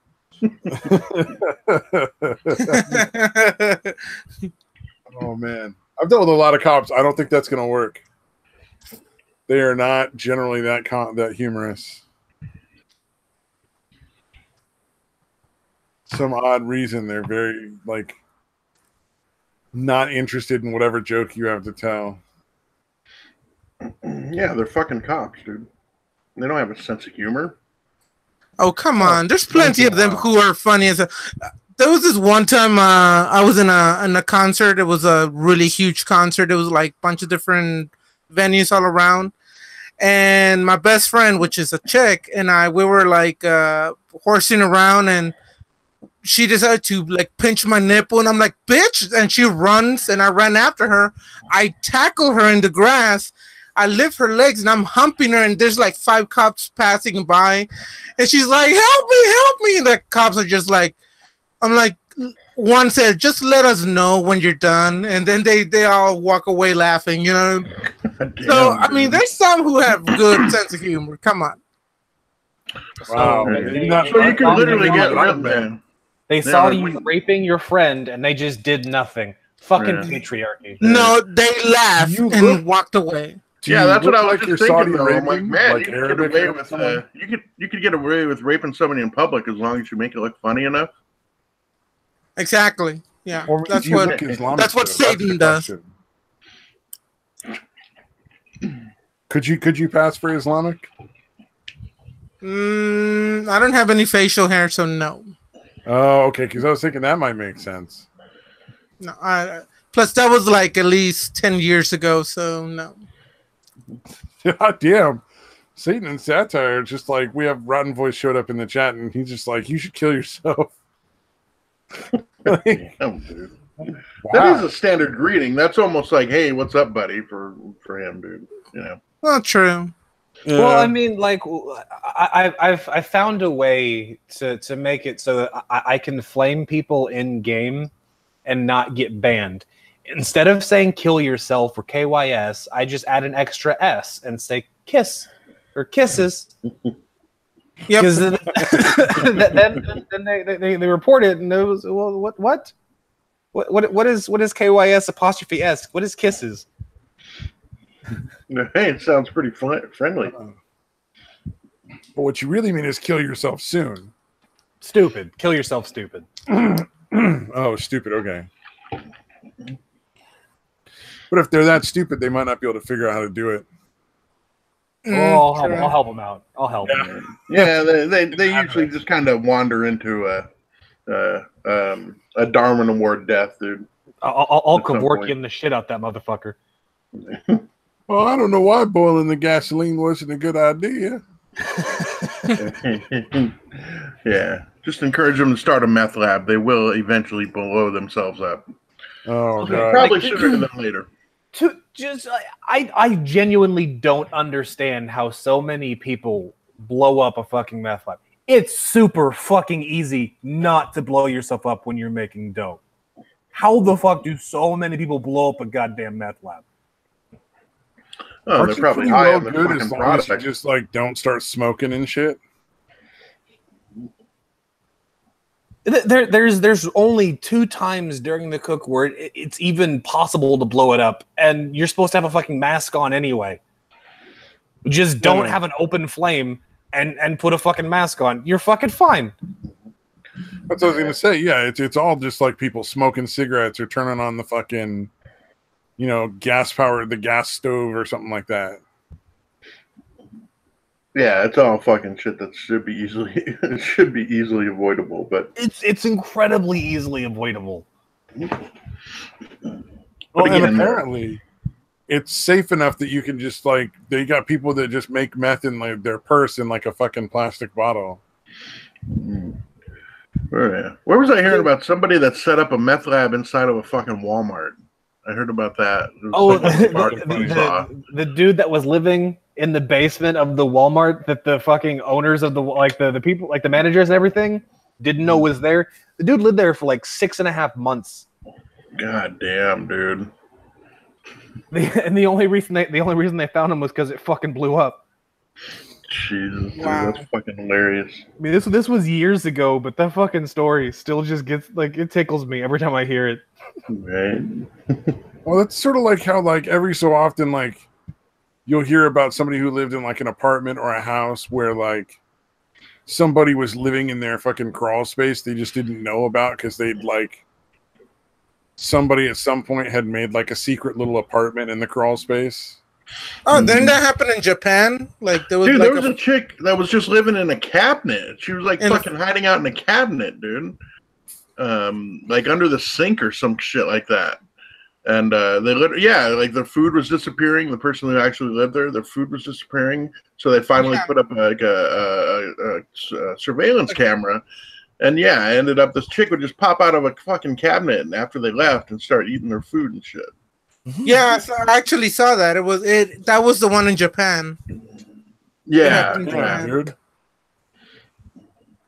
Oh man, I've dealt with a lot of cops. I don't think that's going to work. They are not generally that humorous. Some odd reason they're very not interested in whatever joke you have to tell. Yeah, they're fucking cops, dude. They don't have a sense of humor. Oh, come on. There's plenty of them who are funny as there was this one time I was in a concert. It was a really huge concert. It was like a bunch of different venues all around. And my best friend, which is a chick, and we were horsing around, and she decided to pinch my nipple, and I'm like, bitch, and she runs, and I ran after her. I tackle her in the grass. I lift her legs, and I'm humping her, and there's 5 cops passing by, and she's like, help me, and the cops are just I'm like, one said, just let us know when you're done, and then they all walk away laughing, Damn, so, I mean, there's some who have good sense of humor. Come on. Wow. So you can literally get ripped, man. They saw you raping your friend, and they just did nothing. Fucking patriarchy. No, they laughed and walked away. Yeah, that's what I was just thinking. Though. I'm like, man, you could get away with you could get away with raping somebody in public as long as you make it look funny enough. Exactly. Yeah, that's what Satan does. Could you pass for Islamic? I don't have any facial hair, so no. Oh, okay. Because I was thinking that might make sense. No, plus that was at least 10 years ago, so no. God damn. Satan and satire, just like we have Rotten Voice showed up in the chat, and he's just like, "You should kill yourself." Damn, dude. That is a standard greeting. That's almost like, "Hey, what's up, buddy?" for him, dude. You know. Not true. Yeah. Well, I mean, like, I've found a way to make it so that I can flame people in game and not get banned. Instead of saying "kill yourself" or KYS, I just add an extra S and say "kiss" or "kisses." Yeah, because then they report it, and it was, well, what is KYS apostrophe S? What is kisses? Hey, it sounds pretty friendly. But what you really mean is kill yourself soon. Stupid. Kill yourself, stupid. Oh, stupid. Okay. But if they're that stupid, they might not be able to figure out how to do it. Oh, I'll help them out. I'll help them. Yeah, they usually just kind of wander into a Darwin Award death, dude. I'll Kevorkian the shit out that motherfucker. Well, I don't know why boiling the gasoline wasn't a good idea. Yeah, just encourage them to start a meth lab. They will eventually blow themselves up. Oh, God. Probably sooner than later. I genuinely don't understand how so many people blow up a fucking meth lab. It's super fucking easy not to blow yourself up when you're making dope. How the fuck do so many people blow up a goddamn meth lab? Oh, they're probably high on the fucking as long product. as you just like don't start smoking and shit. There's only 2 times during the cook where it's even possible to blow it up, and you're supposed to have a fucking mask on anyway. Just don't have an open flame and put a fucking mask on. You're fucking fine. That's what I was gonna say. Yeah, it's all just like people smoking cigarettes or turning on the fucking, the gas stove or something like that. Yeah, it's all fucking shit that should be easily avoidable, but it's incredibly easily avoidable. Well, and apparently it's safe enough that you can just they got people that just make meth in like their purse in like a fucking plastic bottle. Where was I hearing about somebody that set up a meth lab inside of a fucking Walmart? I heard about that. Oh, the dude that was living in the basement of the Walmart that the fucking owners of the people, like the managers and everything, didn't know was there. The dude lived there for like 6.5 months. God damn, dude. And the only reason they found him was because it fucking blew up. Jesus, wow. Dude, that's fucking hilarious. I mean, this was years ago, but that fucking story still just gets it tickles me every time I hear it. Right. Well, it's sort of like how every so often you'll hear about somebody who lived in an apartment or a house where somebody was living in their fucking crawl space they just didn't know about because they'd somebody at some point had made a secret little apartment in the crawl space. Oh, didn't that happen in Japan? There was a chick that was just living in a cabinet. She was fucking hiding out in a cabinet, dude. Under the sink or some shit like that. And their food was disappearing. The person who actually lived there, their food was disappearing. So they finally put up a surveillance camera. And ended up this chick would just pop out of a fucking cabinet and after they left and start eating their food and shit. Yeah, I actually saw that. That was the one in Japan. Yeah, dude.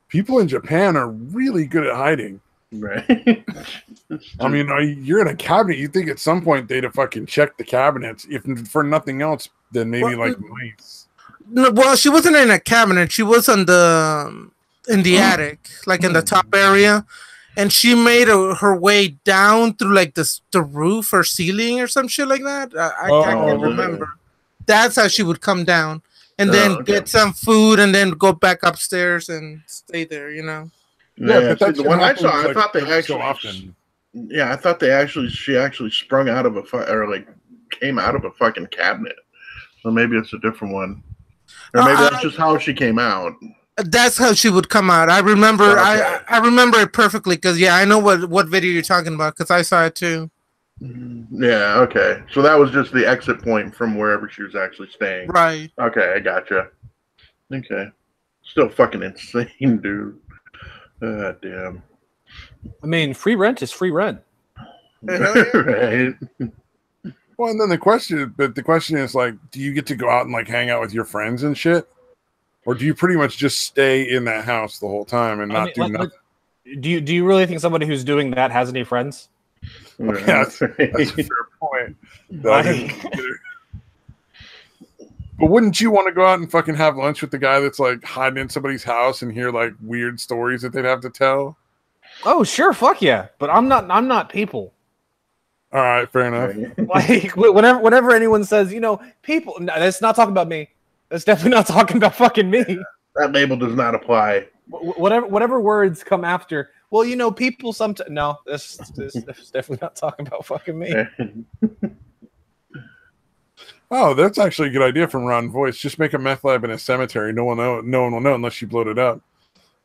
People in Japan are really good at hiding. Right. I mean, you're in a cabinet. You think at some point they'd have fucking checked the cabinets, if for nothing else, then maybe mice. No, well, she wasn't in a cabinet. She was in the attic, in the top area. And she made her way down through the roof or ceiling or some shit like that. I can't remember. That's how she would come down and then get some food and then go back upstairs and stay there. Yeah, but that's the one I saw. I thought they actually so often. Yeah, I thought she actually sprung out of came out of a fucking cabinet. So maybe it's a different one, or maybe that's just how she came out. That's how she would come out. I remember. Okay. I remember it perfectly because I know what video you're talking about because I saw it too. Yeah. Okay. So that was just the exit point from wherever she was actually staying. Right. Okay, I gotcha. Okay. Still fucking insane, dude. Damn. I mean, free rent is free rent. Right. Well, and then the question is like, do you get to go out and like hang out with your friends and shit, or do you pretty much just stay in that house the whole time and not do nothing? Do you really think somebody who's doing that has any friends? Yeah, that's a fair point. But wouldn't you want to go out and fucking have lunch with the guy that's like hiding in somebody's house and hear like weird stories that they'd have to tell? Oh, sure, fuck yeah. But I'm not people. All right, fair enough. Like whenever anyone says, people, no, that's not talking about me. That's definitely not talking about fucking me. That label does not apply. Whatever words come after. Well, people sometimes. No, this definitely not talking about fucking me. Oh, that's actually a good idea from Ron Voice. Just make a meth lab in a cemetery. No one will know unless you blow it up.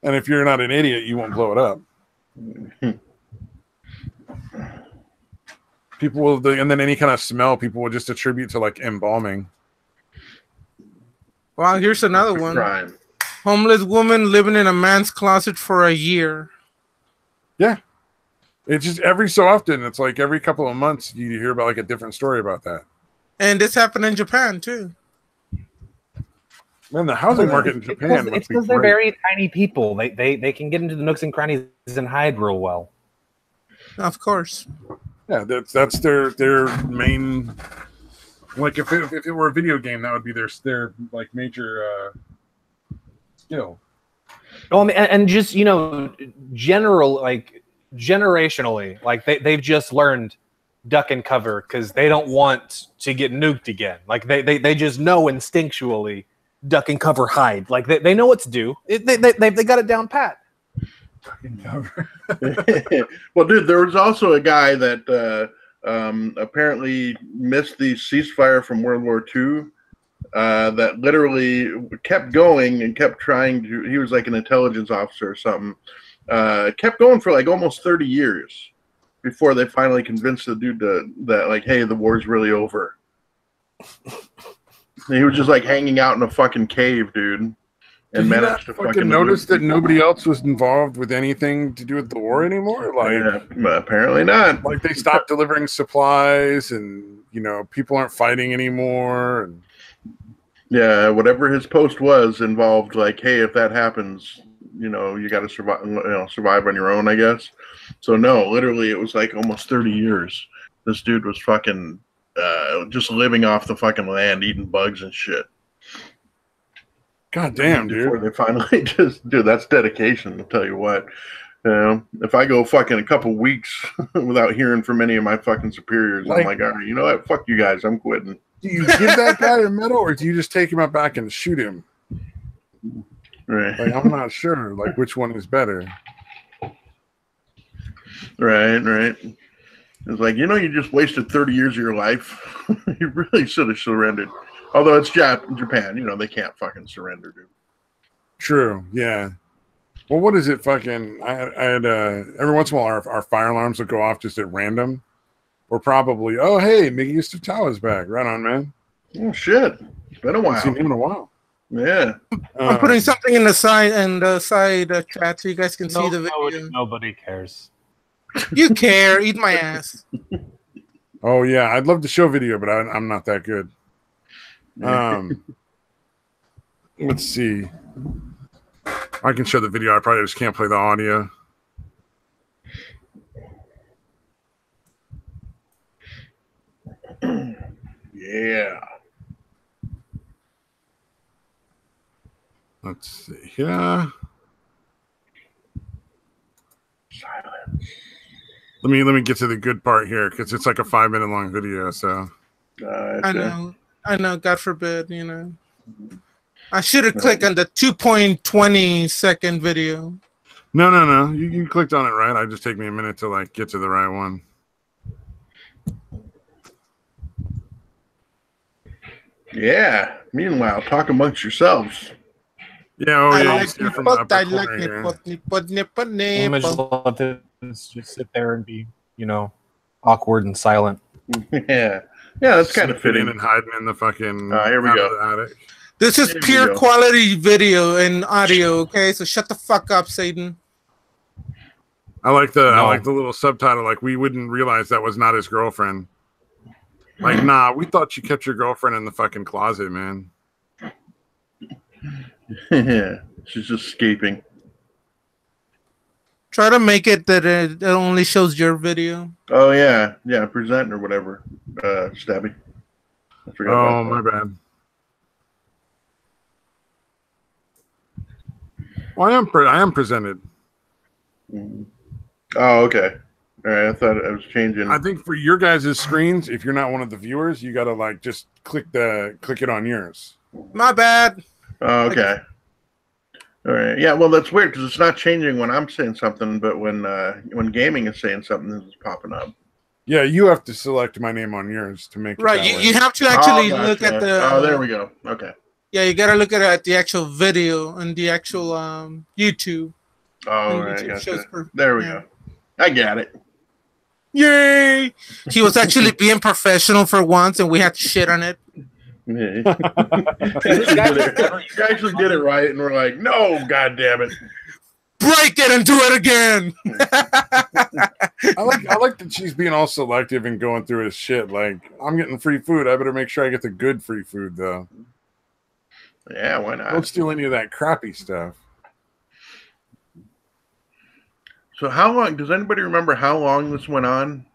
And if you're not an idiot, you won't blow it up. People will, and then any kind of smell, people will just attribute to like embalming. Well, here's another one. Crime. Homeless woman living in a man's closet for a year. Yeah. It's just every so often, it's like every couple of months you hear about like a different story about that. And this happened in Japan too. Man, the housing market in Japan. It's because they're very tiny people. They can get into the nooks and crannies and hide real well. Of course. Yeah, that's their main. Like if it were a video game, that would be their like major skill. Oh, and just generationally, like they've just learned duck and cover because they don't want to get nuked again. Like they just know instinctually duck and cover, hide. Like they know what to do. They got it down pat. Duck and cover. Well, dude, there was also a guy that apparently missed the ceasefire from World War II. That literally kept going and kept trying to. He was like an intelligence officer or something. Kept going for like almost 30 years before they finally convinced the dude that like, hey, the war's really over. And he was just like hanging out in a fucking cave, dude. And managed to fucking notice that nobody else was involved with anything to do with the war anymore. Like, yeah, apparently not. Like they stopped delivering supplies, and people aren't fighting anymore. And yeah, whatever his post was involved, like, hey, if that happens, you got to survive. Survive on your own, I guess. So no, literally, it was like almost 30 years. This dude was fucking just living off the fucking land, eating bugs and shit. God damn, dude. Before they finally dude, that's dedication, I'll tell you what. If I go fucking a couple weeks without hearing from any of my fucking superiors, I'm like, all right, you know what? Fuck you guys, I'm quitting. Do you give that guy a medal, or do you just take him out back and shoot him? Right. Like, I'm not sure, like, which one is better. Right. It's like, you just wasted 30 years of your life. You really should have surrendered. Although it's Japan, they can't fucking surrender, dude. True, yeah. Well, what is it fucking... I had, every once in a while, our fire alarms will go off just at random. Or probably, oh, hey, Miggy Statawa's back. Right on, man. Oh, shit. It's been a while. I've seen him in a while. Yeah. I'm putting something in the side chat so you guys can see the video. Nobody cares. You care. Eat my ass. Oh, yeah. I'd love to show video, but I'm not that good. Let's see. I can show the video. I probably just can't play the audio. Yeah. Let's see. Yeah. Silence. Let me get to the good part here because it's like a 5-minute long video. So I know. God forbid, I should have clicked on the 2.20 second video. No. You clicked on it right. It just take me a minute to like get to the right one. Yeah. Meanwhile, talk amongst yourselves. Yeah. Oh yeah. I love to just sit there and be, awkward and silent. Yeah. Yeah, that's kind of fitting. And hiding in the fucking here we go. attic. This is pure quality video and audio, okay? So shut the fuck up, Satan. I like the little subtitle, like, we wouldn't realize that was not his girlfriend. Like, nah, we thought you kept your girlfriend in the fucking closet, man. Yeah, she's just escaping. Try to make it that it only shows your video. Oh, yeah. Yeah, present or whatever. Stabby. I forgot about that. My bad. Well, I am presented. Mm-hmm. Oh, okay. All right, I thought I was changing. I think for your guys' screens, if you're not one of the viewers, you gotta like just click it on yours. My bad. Oh, okay. All right. Yeah. Well, that's weird because it's not changing when I'm saying something, but when gaming is saying something, it's popping up. Yeah, you have to select my name on yours to make it right. That way. You have to actually look at the. Oh, there we go. Okay. Yeah, you gotta look at the actual video and the actual YouTube. Oh, right. Gotcha. There we go. I got it. Yay! He was actually being professional for once, and we had to shit on it. You actually did it right, and we're like, no, god damn it. Break it and do it again. I like that she's being all selective and going through his shit. Like, I'm getting free food. I better make sure I get the good free food, though. Yeah, why not? Don't steal any of that crappy stuff. So how long, does anybody remember how long this went on?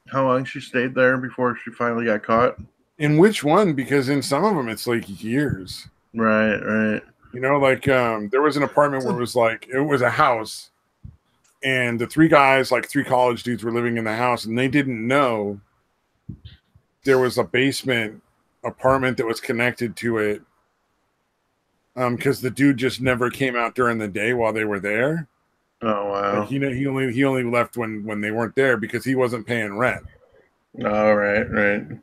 How long she stayed there before she finally got caught? In which one? Because in some of them, it's like years. Right, right. You know, like there was an apartment where it was a house, and the three guys, like three college dudes, were living in the house, and they didn't know there was a basement apartment that was connected to it, because the dude just never came out during the day while they were there. Oh wow! Like, he only left when they weren't there because he wasn't paying rent. Oh right. And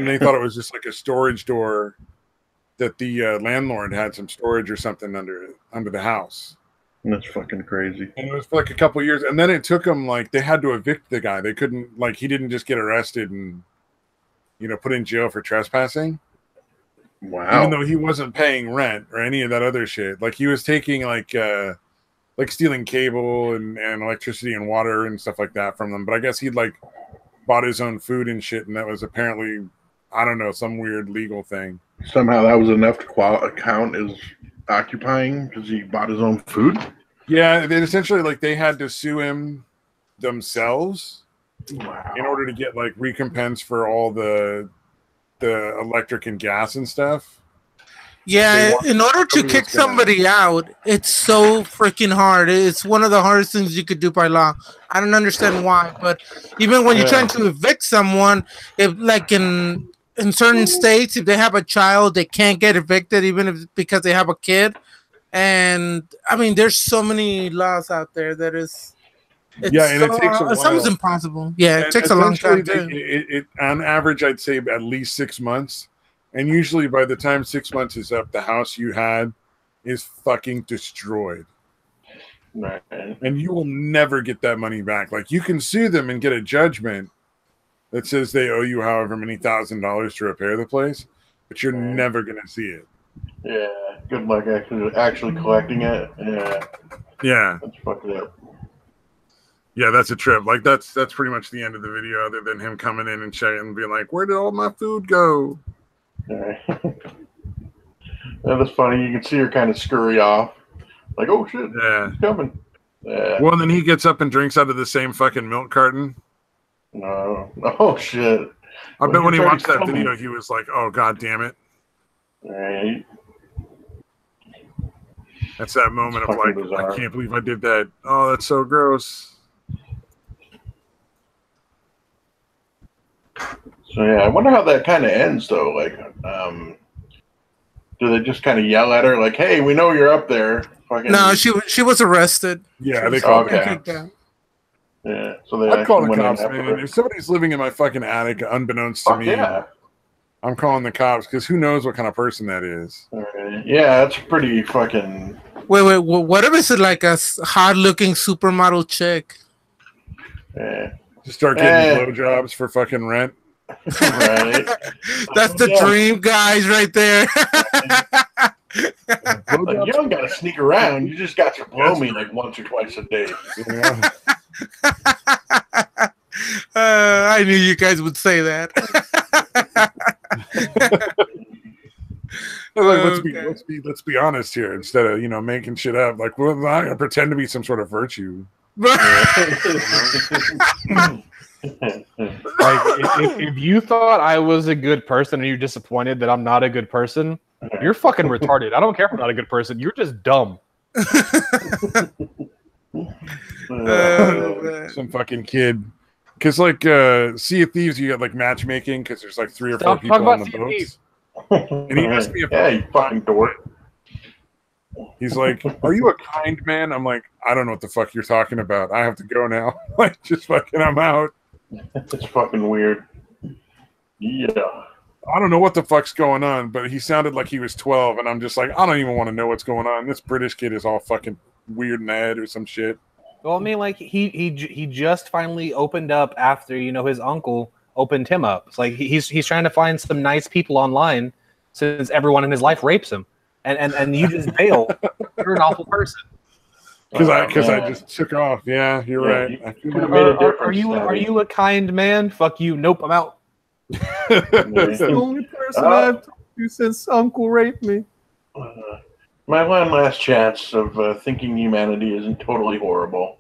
they thought it was just like a storage door that the landlord had some storage or something under the house. That's fucking crazy. And it was for like a couple of years, and then it took them they had to evict the guy. They couldn't he didn't just get arrested and put in jail for trespassing. Wow! Even though he wasn't paying rent or any of that other shit, like he was taking like stealing cable and electricity and water and stuff like that from them. But I guess he'd bought his own food and shit, and that was apparently, I don't know, some weird legal thing. Somehow that was enough to count as occupying because he bought his own food? Yeah, they essentially, they had to sue him themselves in order to get, recompense for all the electric and gas and stuff. Yeah, in order to kick somebody out, it's so freaking hard. It's one of the hardest things you could do by law. I don't understand why, but even when you're trying to evict someone, if in certain states, if they have a child, they can't get evicted because they have a kid. And I mean, there's so many laws out there that it takes a while. It's almost impossible. Yeah, it takes a long time. It on average, I'd say at least 6 months. And usually by the time 6 months is up, the house you had is fucking destroyed. Right. And you will never get that money back. You can sue them and get a judgment that says they owe you however many $1,000s to repair the place, but you're never going to see it. Yeah. Good luck actually collecting it. Yeah. Yeah. That's fucked up. Yeah, that's a trip. That's pretty much the end of the video, other than him coming in and checking and being like, where did all my food go? Right. That was funny. You can see her kind of scurry off. Like, oh shit, he's coming. Yeah. Well, and then he gets up and drinks out of the same fucking milk carton. No. Oh shit. I bet when he watched that video, he was like, oh god damn it. Right. That's that moment of bizarre. I can't believe I did that. Oh, that's so gross. So yeah, I wonder how that kind of ends though. Do they just kind of yell at her like, "Hey, we know you're up there"? No, she was arrested. Yeah, they called the cops. Yeah, so I'd call the cops, man. If somebody's living in my fucking attic, unbeknownst to me, I'm calling the cops because who knows what kind of person that is. Yeah, that's pretty fucking. Wait, what if it's like a hot-looking supermodel chick? Yeah. Just start getting blowjobs for fucking rent. Right. That's the dream, guys, right there. Like, you don't got to sneak around. You just got to blow me like once or twice a day. Yeah. I knew you guys would say that. Like, let's be honest here. Instead of making shit up, like we're not gonna pretend to be some sort of virtue. Like if you thought I was a good person and you're disappointed that I'm not a good person, you're fucking retarded. I don't care if I'm not a good person. You're just dumb. Some fucking kid. Because like Sea of Thieves, you got like matchmaking because there's like 3 or 4 people on the boats. And he asked me if you fucking dork. He's like, "Are you a kind man?" I'm like, "I don't know what the fuck you're talking about. I have to go now. Like, just fucking, I'm out." It's fucking weird. Yeah. I don't know what the fuck's going on, but he sounded like he was 12, and I'm just like, I don't even want to know what's going on. This British kid is all fucking weird in the head or some shit. Well, I mean, like he just finally opened up after his uncle opened him up. It's like he's trying to find some nice people online since everyone in his life rapes him, and you just bail. You're an awful person. Because I just took off. Yeah, you're right. Are you a kind man? Fuck you. Nope, I'm out. That's the only person I've talked to since Uncle raped me. My one last chance of thinking humanity isn't totally horrible.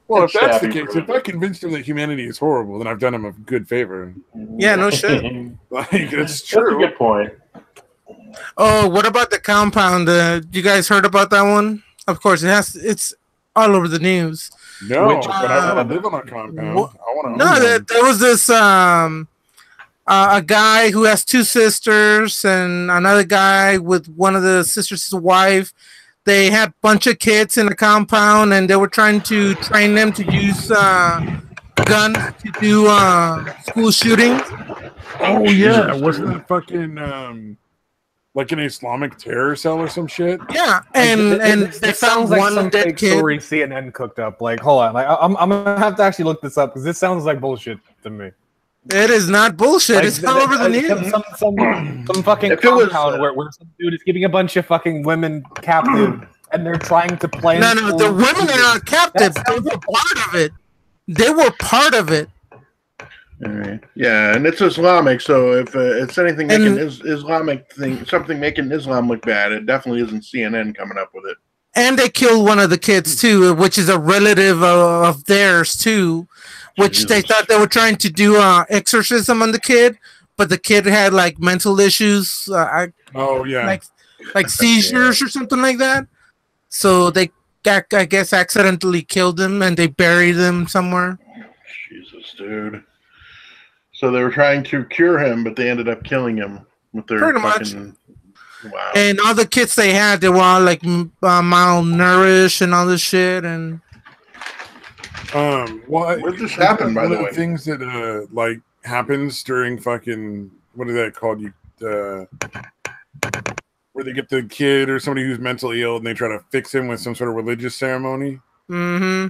Well, if that's the case, if I convinced him that humanity is horrible, then I've done him a good favor. Yeah, no shit. Like, it's true. That's a good point. Oh, what about the compound? You guys heard about that one? Of course, it's all over the news. No, but I want to live on a compound. I want to. No, there was this a guy who has 2 sisters and another guy with one of the sisters' wife. They had a bunch of kids in the compound, and they were trying to train them to use guns to do school shootings. Oh yeah, wasn't that fucking like an Islamic terror cell or some shit? Yeah, and they found like one some dead fake kid. story CNN cooked up. Like, hold on, like I'm gonna have to actually look this up because this sounds like bullshit to me. It is not bullshit. Like, it's all over the news. Some fucking compound where some dude is keeping a bunch of fucking women captive, and they're trying to plan. No, the women are not captive. They were part of it. They were part of it. All right. Yeah, and it's Islamic, so if it's anything making Islamic thing, something making Islam look bad, it definitely isn't CNN coming up with it. And they killed one of the kids too, which is a relative of theirs too, which they thought they were trying to do exorcism on the kid, but the kid had like mental issues. Oh yeah, like seizures or something like that. So they, I guess, accidentally killed him and they buried him somewhere. Jesus, dude. So they were trying to cure him, but they ended up killing him with their Pretty fucking... much. Wow. And all the kids they had, they were all like malnourished and all this shit. And where'd this happen, by the way? One of the things that like happens during fucking, what is that called? Where they get the kid or somebody who's mentally ill and they try to fix him with some sort of religious ceremony. Mm-hmm.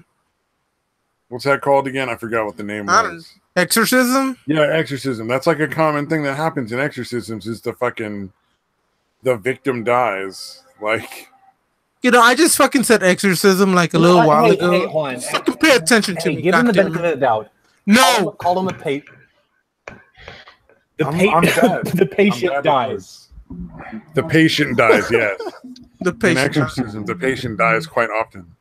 What's that called again? I forgot what the name was. Exorcism? Yeah, exorcism. That's like a common thing that happens in exorcisms is the victim dies. Like, I just fucking said exorcism like a little while ago. Hey, hold on. Fucking pay attention to me. Give him the benefit of the doubt. No. Call him a patient. The patient dies. The patient dies, yes. The patient. In exorcism, the patient dies quite often.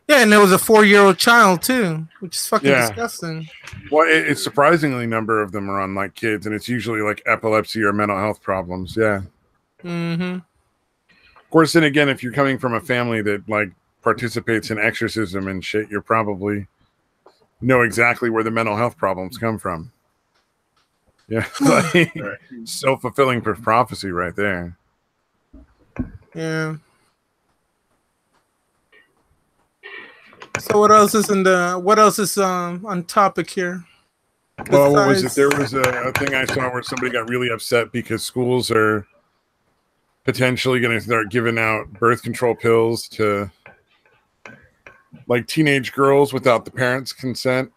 Yeah, and there was a 4-year-old child too, which is fucking disgusting. Well, it's surprisingly number of them are on like kids, and it's usually like epilepsy or mental health problems. Yeah. Mm-hmm. Of course, then again, if you're coming from a family that like participates in exorcism and shit, you're probably know exactly where the mental health problems come from. Yeah, like, self-fulfilling prophecy right there. Yeah. So what else is on topic here? Well, what was it? There was a thing I saw where somebody got really upset because schools are potentially going to start giving out birth control pills to like teenage girls without the parents' consent.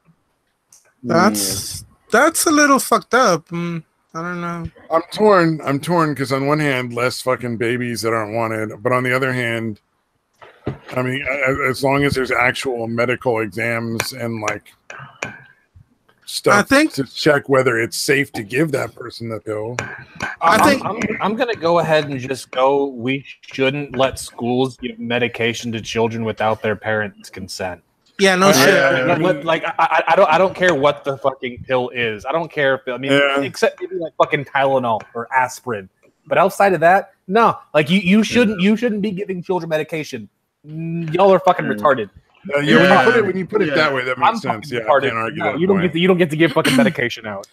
That's that's a little fucked up. I don't know. I'm torn because on one hand, less fucking babies that aren't wanted, but on the other hand, I mean, as long as there's actual medical exams and like stuff to check whether it's safe to give that person the pill. I'm going to go ahead and just go. We shouldn't let schools give medication to children without their parents' consent. Yeah, no shit. I don't care what the fucking pill is. I don't care if except maybe like fucking Tylenol or aspirin. But outside of that, no. Like you shouldn't be giving children medication. Y'all are fucking retarded. When you put it that way, that makes sense. Yeah, I can't argue that. You don't get to give fucking medication out.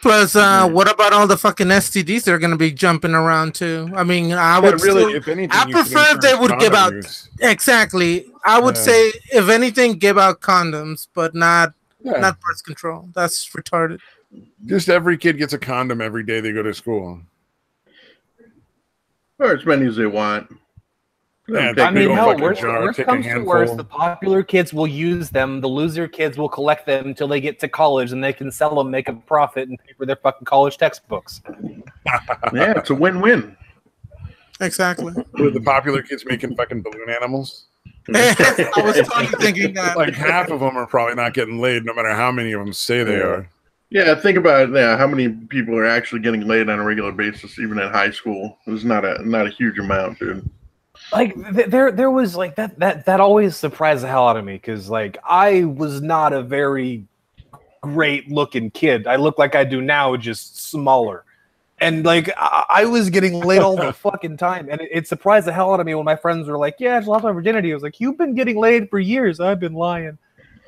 Plus, what about all the fucking STDs that are going to be jumping around too? I mean, I would if anything, I prefer if they would give out exactly. I would say if anything, give out condoms, but not birth control. That's retarded. Just every kid gets a condom every day they go to school, or as many as they want. Yeah, I mean, hell, worst comes to worst, the popular kids will use them. The loser kids will collect them until they get to college, and they can sell them, make a profit, and pay for their fucking college textbooks. Yeah, it's a win-win. Exactly. With the popular kids making fucking balloon animals. I was totally thinking that. Like half of them are probably not getting laid, no matter how many of them say they are. Yeah, think about how many people are actually getting laid on a regular basis, even in high school. It's not a huge amount, dude. Like there was like that always surprised the hell out of me because like I was not a very great looking kid. I look like I do now, just smaller, and like I was getting laid all the fucking time, and it surprised the hell out of me when my friends were like, "Yeah, I just lost my virginity." I was like, "You've been getting laid for years. I've been lying."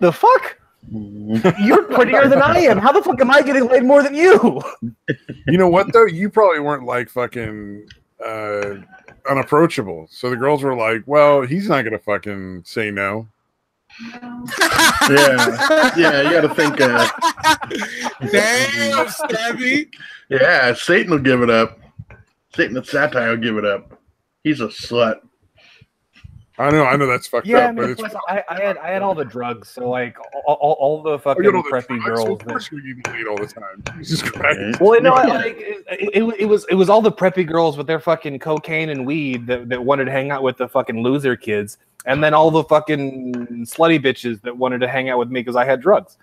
The fuck? You're prettier than I am. How the fuck am I getting laid more than you? You know what though? You probably weren't like fucking unapproachable. So the girls were like, well, he's not gonna fucking say no. Yeah, you gotta think damn, Stabby. Yeah, Satan will give it up. Satan the satire will give it up. He's a slut. I know that's fucked up. But it's I had all the drugs, so like all the fucking preppy girls. So of course you eat all the time. Jesus Christ. Well, no, like it was all the preppy girls with their fucking cocaine and weed that wanted to hang out with the fucking loser kids, and then all the fucking slutty bitches that wanted to hang out with me because I had drugs.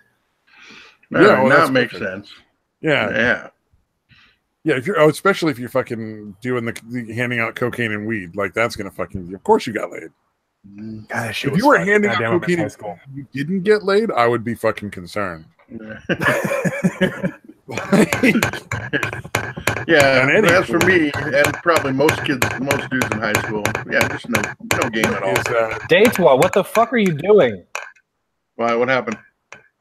That makes sense. Yeah. If you're especially if you're fucking doing the handing out cocaine and weed, like that's gonna fucking. Of course you got laid. Gosh, if you were handing out cocaine and you didn't get laid, I would be fucking concerned. Yeah, as for me, and probably most dudes in high school, just no game at all. Datwa, what the fuck are you doing? Why? What happened?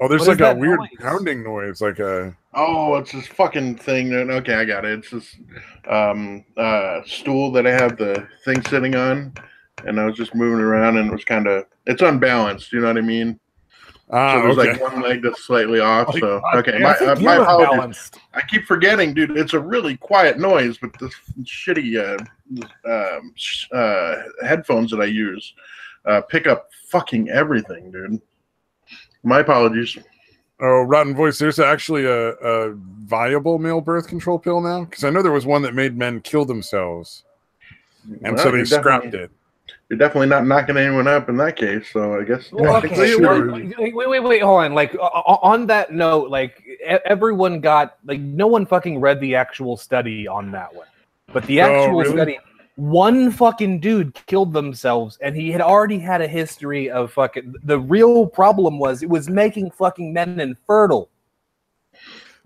Oh, there's like a weird pounding noise, like a. Oh, it's this fucking thing. Okay, I got it. It's this stool that I have the thing sitting on, and I was just moving around, and it was it's unbalanced. You know what I mean? So there's like one leg that's slightly off. So okay, my apologies. I keep forgetting, dude. It's a really quiet noise, but this shitty headphones that I use pick up fucking everything, dude. My apologies. Oh, Rotten Voice, there's actually a viable male birth control pill now? Because I know there was one that made men kill themselves. And so they scrapped it. You're definitely not knocking anyone up in that case, so I guess. Well, okay. Wait, hold on. Like, on that note, like, everyone got, like, no one fucking read the actual study on that one. But the actual study... One fucking dude killed themselves, and he had already had a history of fucking. The real problem was it was making fucking men infertile.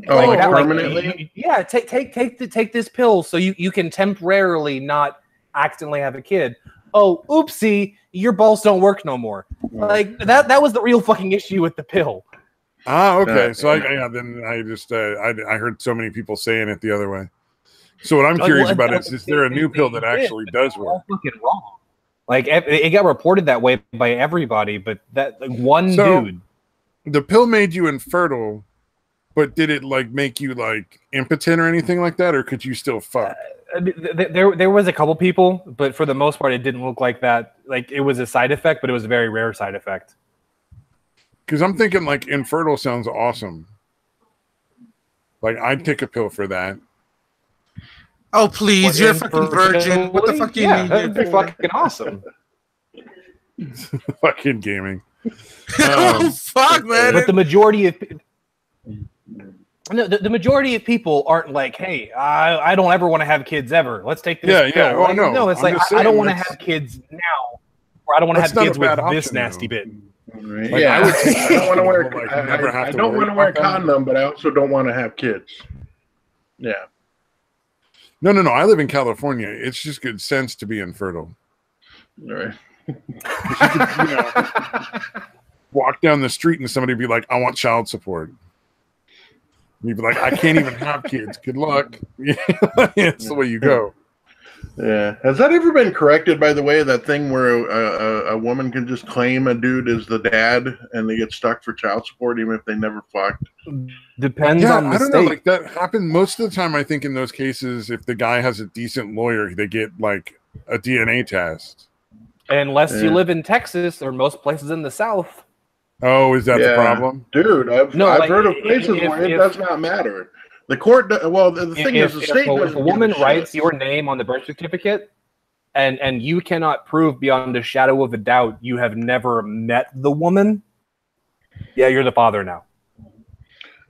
Oh, like permanently? Take this pill so you can temporarily not accidentally have a kid. Oh, oopsie, your balls don't work no more. Like that was the real fucking issue with the pill. Okay. So I heard so many people saying it the other way. So what I'm curious about is there a new pill that actually does work? All fucking wrong. Like it got reported that way by everybody, but that one dude. The pill made you infertile, but did it like make you like impotent or anything like that, or could you still fuck? There was a couple people, but for the most part, it didn't look like that. Like it was a side effect, but it was a very rare side effect. Because I'm thinking like infertile sounds awesome. Like, I'd take a pill for that. Oh, please, you're a fucking virgin. What the fuck do you need that'd be it for? fucking awesome. Fucking gaming. Oh, fuck, man. But the majority of the majority of people aren't like, hey, I don't ever want to have kids ever. Let's take this pill. Oh, no. No, it's I'm like, just I don't saying want to that's- have kids now, or I don't want to have That's not kids a with bad this option, nasty though. bit. Right. Like, Yeah, I would say I don't want to wear. like, never have I to don't worry want to wear a about that. condom, but I also don't want to have kids. Yeah. No. I live in California. It's just good sense to be infertile. All right. Walk down the street and somebody be like, I want child support. And you'd be like, I can't even have kids. Good luck. It's the way you go. Yeah. Has that ever been corrected, by the way, that thing where a woman can just claim a dude is the dad and they get stuck for child support even if they never fucked? Depends Yeah, on the I don't state. know. Like, that happened most of the time. I think in those cases, if the guy has a decent lawyer, they get like a DNA test. Unless you Yeah. live in Texas or most places in the South. Oh, is that the problem? Dude, I've like, heard of places where it does not matter. The court, the thing is, the state if doesn't a woman give a writes shit. your name on the birth certificate, and you cannot prove beyond a shadow of a doubt you have never met the woman, yeah, you're the father now.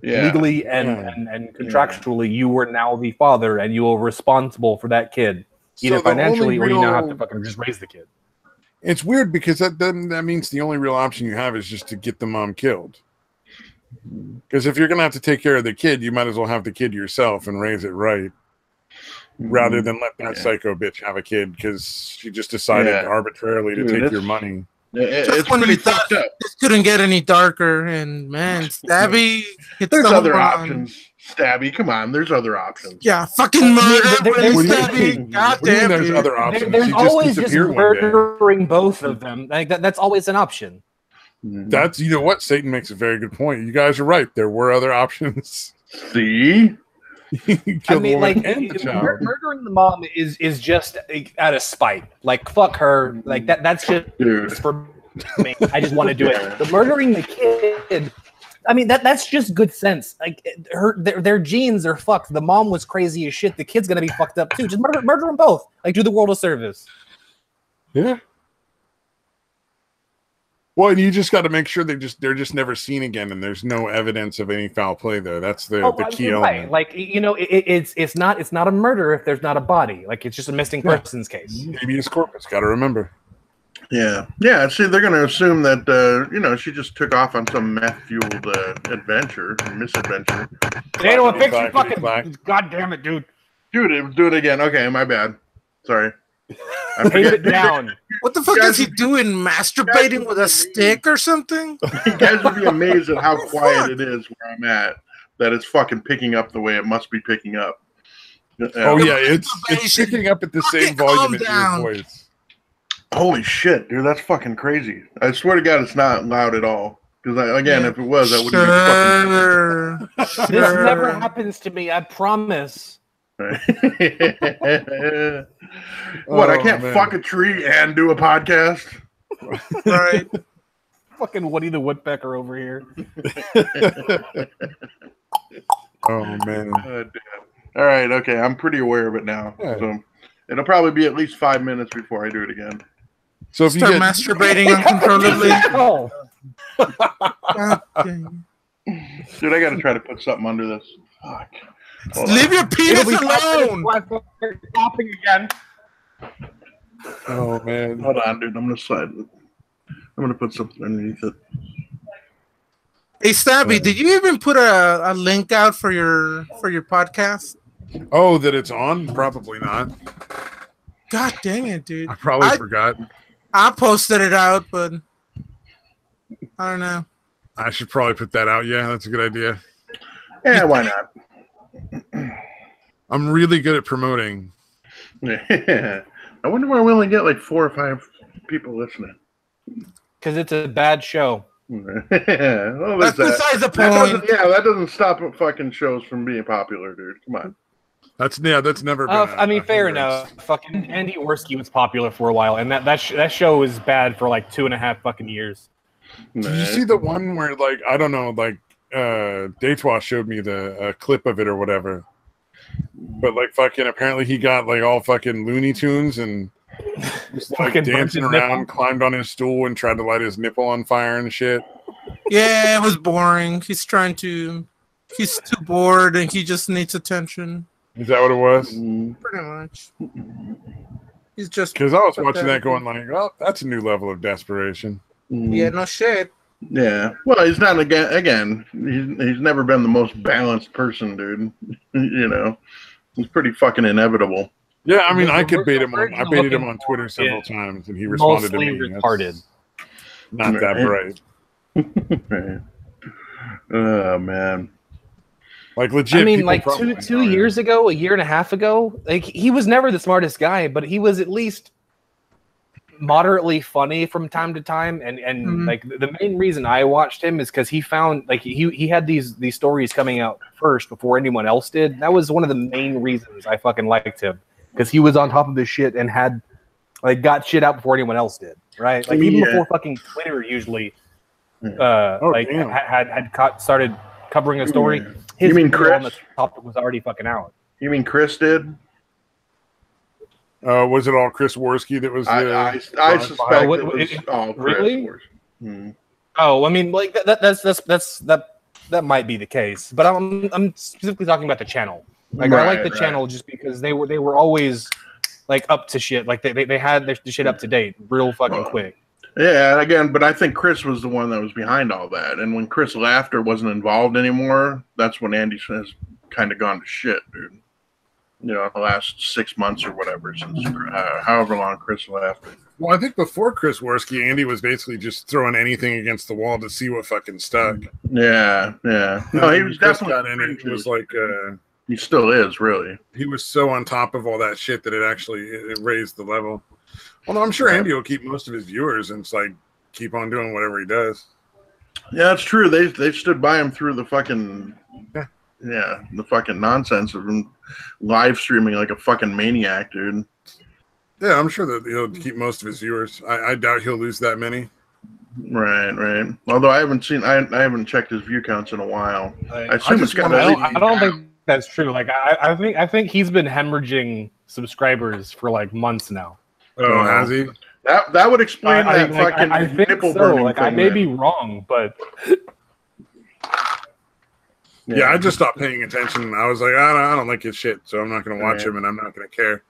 Yeah. Legally and contractually, you were now the father, and you are responsible for that kid, either So the financially only or you now have real- to fucking just raise the kid. It's weird because that means the only real option you have is just to get the mom killed. Because if you're going to have to take care of the kid, you might as well have the kid yourself and raise it right, rather than let that psycho bitch have a kid because she just decided arbitrarily to take your money. It's when pretty we thought fucked up. this couldn't get any darker, and man, Stabby hits There's the other home run. options. Stabby, come on. There's other options. Yeah, fucking murder, there- Brandon what do you Stabby. mean? God What do you mean damn there's it. other options? There's She just always just disappeared one day. murdering both of them. Like that's always an option. That's, you know what? Satan makes a very good point. You guys are right. There were other options. See? You I killed the mean, woman like and the child. murdering the mom is just out of spite. Like fuck her. Like that's just Dude. for me. I just want to do it. But murdering the kid, I mean that's just good sense. Like their genes are fucked. The mom was crazy as shit. The kid's gonna be fucked up too. Just murder them both. Like do the world a service. Yeah. Well, and you just got to make sure they're just never seen again, and there's no evidence of any foul play there. That's the key element. Like it's not a murder if there's not a body. Like it's just a missing person's case. Habeas corpus. Got to remember. Yeah. See, they're going to assume that, she just took off on some meth-fueled misadventure. Daniel, fix your Black, fucking. black. God damn it, dude. Dude, do it again. Okay, my bad. Sorry. I Tape forget. it down. What the fuck is he doing? Masturbating with a stick or something? You guys would be amazed at how quiet it is where I'm at, that it's fucking picking up the way it must be picking up. Oh yeah, it's picking up at the same volume as down. your voice. Holy shit, dude, that's fucking crazy. I swear to God, it's not loud at all. Because, again, if it was, that would be fucking... This never happens to me, I promise. What, I can't man. fuck a tree and do a podcast? Right. Fucking Woody the Woodpecker over here. Oh man. All right, okay, I'm pretty aware of it now. Yeah. So it'll probably be at least 5 minutes before I do it again. So if you Start get masturbating uncontrollably. Oh, God dang. Dude, I got to try to put something under this. Fuck. Hold on. Leave your penis alone. Popping again. oh man. Hold on, dude. I'm gonna slide. I'm gonna put something underneath it. Hey, Stabby, did you even put a link out for your podcast? Oh, that it's on? Probably not. God dang it, dude. I probably forgot. I posted it out, but I don't know. I should probably put that out. Yeah, that's a good idea. Yeah, why not? I'm really good at promoting. I wonder why we only get like 4 or 5 people listening. Because it's a bad show. Well, That's there's that. besides the That point. that doesn't stop fucking shows from being popular, dude. Come on. That's never been. I mean, fair hindrance. enough. Fucking Andy Orski was popular for a while, and that show was bad for like 2.5 fucking years. Did you see the one where, like, I don't know, like Datois showed me the clip of it or whatever. But like fucking, apparently he got like all fucking Looney Tunes and just like dancing around, climbed on his stool and tried to light his nipple on fire and shit. Yeah, it was boring. He's too bored and he just needs attention. Is that what it was? Pretty much. He's just because I was watching that going like, oh, that's a new level of desperation. Yeah, no shit. Yeah. Well, he's not again. He's never been the most balanced person, dude. You know, he's pretty fucking inevitable. Yeah, I mean, I baited him on Twitter several times, and he responded to me. Retarded. Not that bright. Right. Oh man. Like legit. I mean, like two years ago, a year and a half ago, like he was never the smartest guy, but he was at least moderately funny from time to time. And like the main reason I watched him is because he found like he had these stories coming out first before anyone else did. That was one of the main reasons I fucking liked him, because he was on top of his shit and had like got shit out before anyone else did. Right? Like even before fucking Twitter usually started covering a story. His Chris on the topic was already fucking out. You mean Chris did? Was it all Chris Worski that was? I suspect it was all Chris. Really? Oh, I mean, like that might be the case, but I'm specifically talking about the channel. Like I like the channel just because they were always like up to shit. Like they had their shit up to date, real fucking quick. Yeah, again, but I think Chris was the one that was behind all that. And when Chris left or wasn't involved anymore, that's when Andy has kind of gone to shit, dude. You know, the last 6 months or whatever, since however long Chris left. Well, I think before Chris Worski, Andy was basically just throwing anything against the wall to see what fucking stuck. Yeah. No, he was Chris definitely got in it. It was like he still is, really. He was so on top of all that shit that it raised the level. Well, I'm sure Andy will keep most of his viewers and it's like keep on doing whatever he does. Yeah, that's true. They stood by him through the fucking the fucking nonsense of him live streaming like a fucking maniac, dude. Yeah, I'm sure that he'll keep most of his viewers. I doubt he'll lose that many. Right. Although I haven't checked his view counts in a while. I assume it's got. I don't think that's true. Like I think he's been hemorrhaging subscribers for like months now. Oh, has he? That would explain that fucking I think nipple so. burning like thing. I may be wrong, but yeah, I just stopped paying attention. I was like, I don't like his shit, so I'm not going to watch him, and I'm not going to care.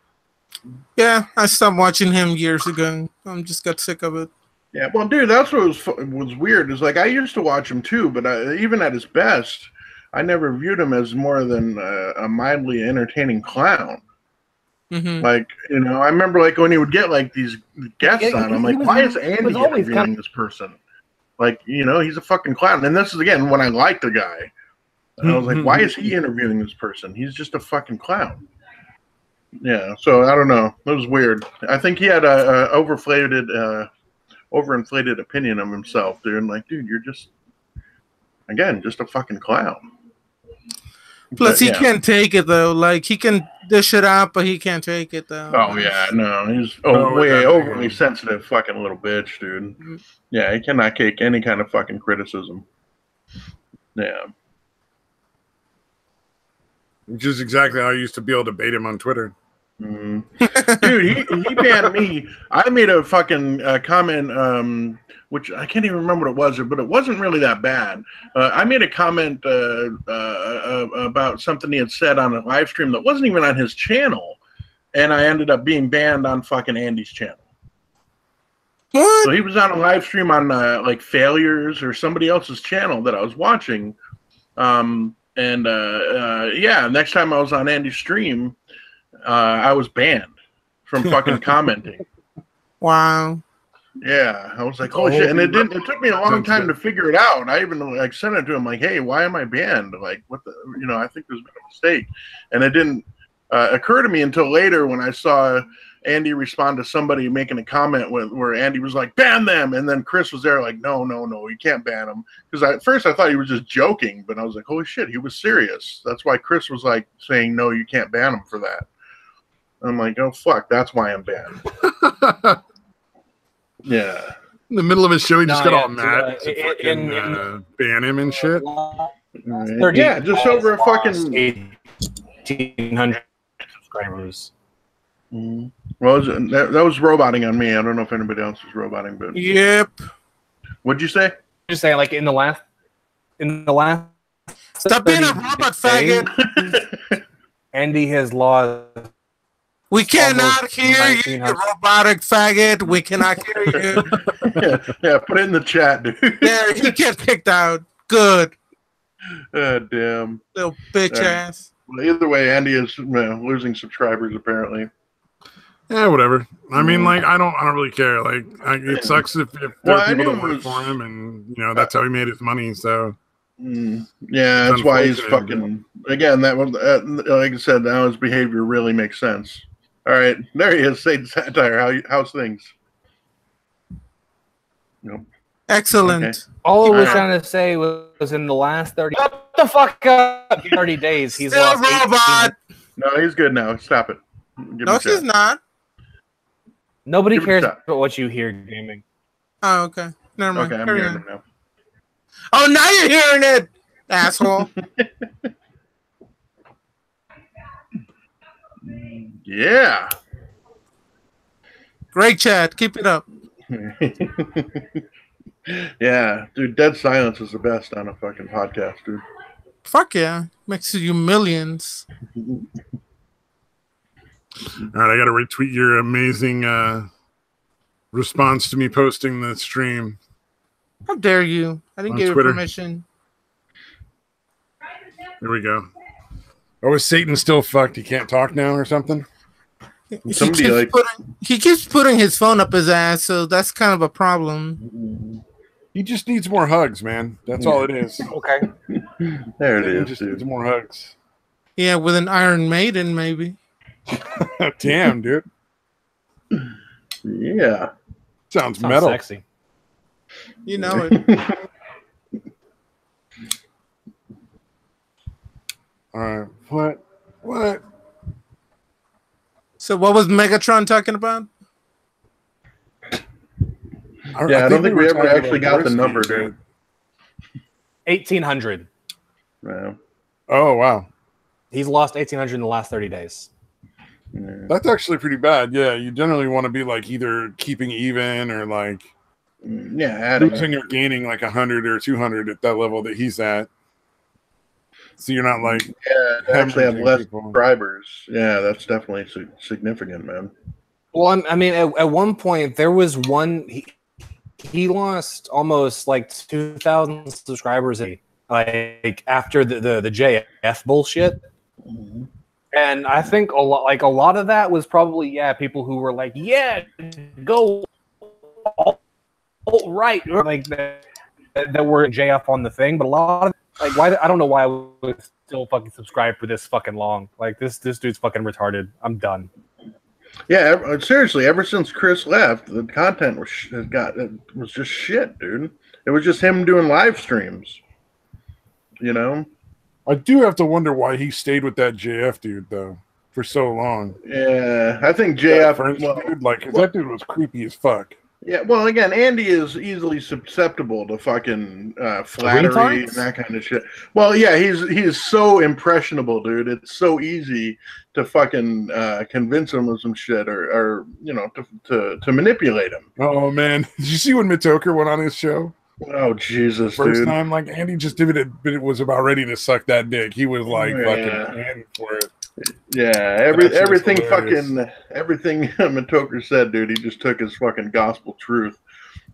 Yeah, I stopped watching him years ago. I just got sick of it. Yeah, well, dude, that's what was weird. Is like I used to watch him too, but even at his best, I never viewed him as more than a mildly entertaining clown. Mm-hmm. Like, you know, I remember like when he would get like these guests on, I'm like, why is Andy interviewing this person? Like, you know, he's a fucking clown. And this is again when I liked the guy. And I was like, why is he interviewing this person? He's just a fucking clown. Yeah, so I don't know. It was weird. I think he had a overinflated opinion of himself, dude. And like, dude, you're just a fucking clown. Plus, he can't take it though. Like he can dish it out, but he can't take it though. Oh yeah, no, he's way overly sensitive, fucking little bitch, dude. Yeah, he cannot take any kind of fucking criticism. Yeah, which is exactly how I used to be able to bait him on Twitter. Dude, he banned me. I made a fucking comment, which I can't even remember what it was, but it wasn't really that bad. I made a comment about something he had said on a live stream that wasn't even on his channel, and I ended up being banned on fucking Andy's channel. What? So he was on a live stream on like Failures or somebody else's channel that I was watching, next time I was on Andy's stream, I was banned from fucking commenting. Wow. Yeah, I was like, oh shit, and it took me a long time to figure it out. I even like sent it to him like, hey, why am I banned? Like, what the, you know, I think there's been a mistake, and it didn't occur to me until later when I saw Andy respond to somebody making a comment where Andy was like, ban them, and then Chris was there like, no, you can't ban them, because at first I thought he was just joking, but I was like, holy shit, he was serious. That's why Chris was like saying, no, you can't ban him for that. I'm like, oh fuck, that's why I'm banned. Yeah. In the middle of his show, he just got all yeah, mad to fucking ban him and shit. Yeah, just over a fucking 1,800 subscribers. Well, that was roboting on me. I don't know if anybody else was roboting, but Yep. What'd you say? Just saying, like in the last. Stop being a robot faggot. Andy has lost. We cannot hear you, you robotic faggot. We cannot hear you. yeah, put it in the chat, dude. There, he gets kicked out. Good. Damn. Little bitch ass. Well, either way, Andy is losing subscribers, apparently. Yeah, whatever. I mean, like, I don't really care. Like, it sucks if there are people that work for him, and you know that's how he made his money. So, yeah, that's why he's fucking. Again, that was like I said. Now his behavior really makes sense. All right, there he is. Satan Satire. How's things? Nope. Excellent. Okay. All I was trying to say was in the last 30. Shut the fuck up! 30 days, he's still lost. robot. No, he's good now. Stop it. No, he's not. Nobody cares about what you hear gaming. Oh, okay. Never mind. Okay, I'm hearing it now. Oh, now you're hearing it, asshole. Yeah. Great chat. Keep it up. Yeah, dude, dead silence is the best on a fucking podcast, dude. Fuck yeah. Makes you millions. all right, I got to retweet your amazing response to me posting the stream. How dare you? I didn't give you permission. There we go. Oh, is Satan still fucked? He can't talk now or something? He keeps putting his phone up his ass, so that's kind of a problem. He just needs more hugs, man. That's all it is. Okay. There it is. He just needs more hugs. Yeah, with an Iron Maiden, maybe. Damn, dude. Yeah. Sounds metal. Sexy. You know it. All right. What? So what was Megatron talking about? I don't think we ever actually got the number, dude. 1,800. Yeah. Oh, wow. He's lost 1,800 in the last 30 days. Yeah. That's actually pretty bad. Yeah, you generally want to be like either keeping even or like losing or gaining like 100 or 200 at that level that he's at. So you're not like actually have less subscribers. Yeah, that's definitely significant, man. Well, I mean, at one point there was one. He lost almost like 2,000 subscribers, like after the JF bullshit. Mm-hmm. And I think a lot of that was probably people who were like, yeah, go all right, like that were JF on the thing, but a lot of like why I don't know why I would still fucking subscribe for this fucking long. Like this dude's fucking retarded. I'm done. Yeah, seriously. Ever since Chris left, the content was just shit, dude. It was just him doing live streams. You know. I do have to wonder why he stayed with that JF dude though for so long. Yeah, I think JF dude, that dude was creepy as fuck. Yeah, well, again, Andy is easily susceptible to fucking flattery and that kind of shit. Well, yeah, he's so impressionable, dude. It's so easy to fucking convince him of some shit or you know to manipulate him. Oh man, did you see when Mitoker went on his show? Oh Jesus, First dude. time, like Andy just did it, but it was about ready to suck that dick. He was like fucking in for it. Yeah, everything Matoker said, dude, he just took his fucking gospel truth.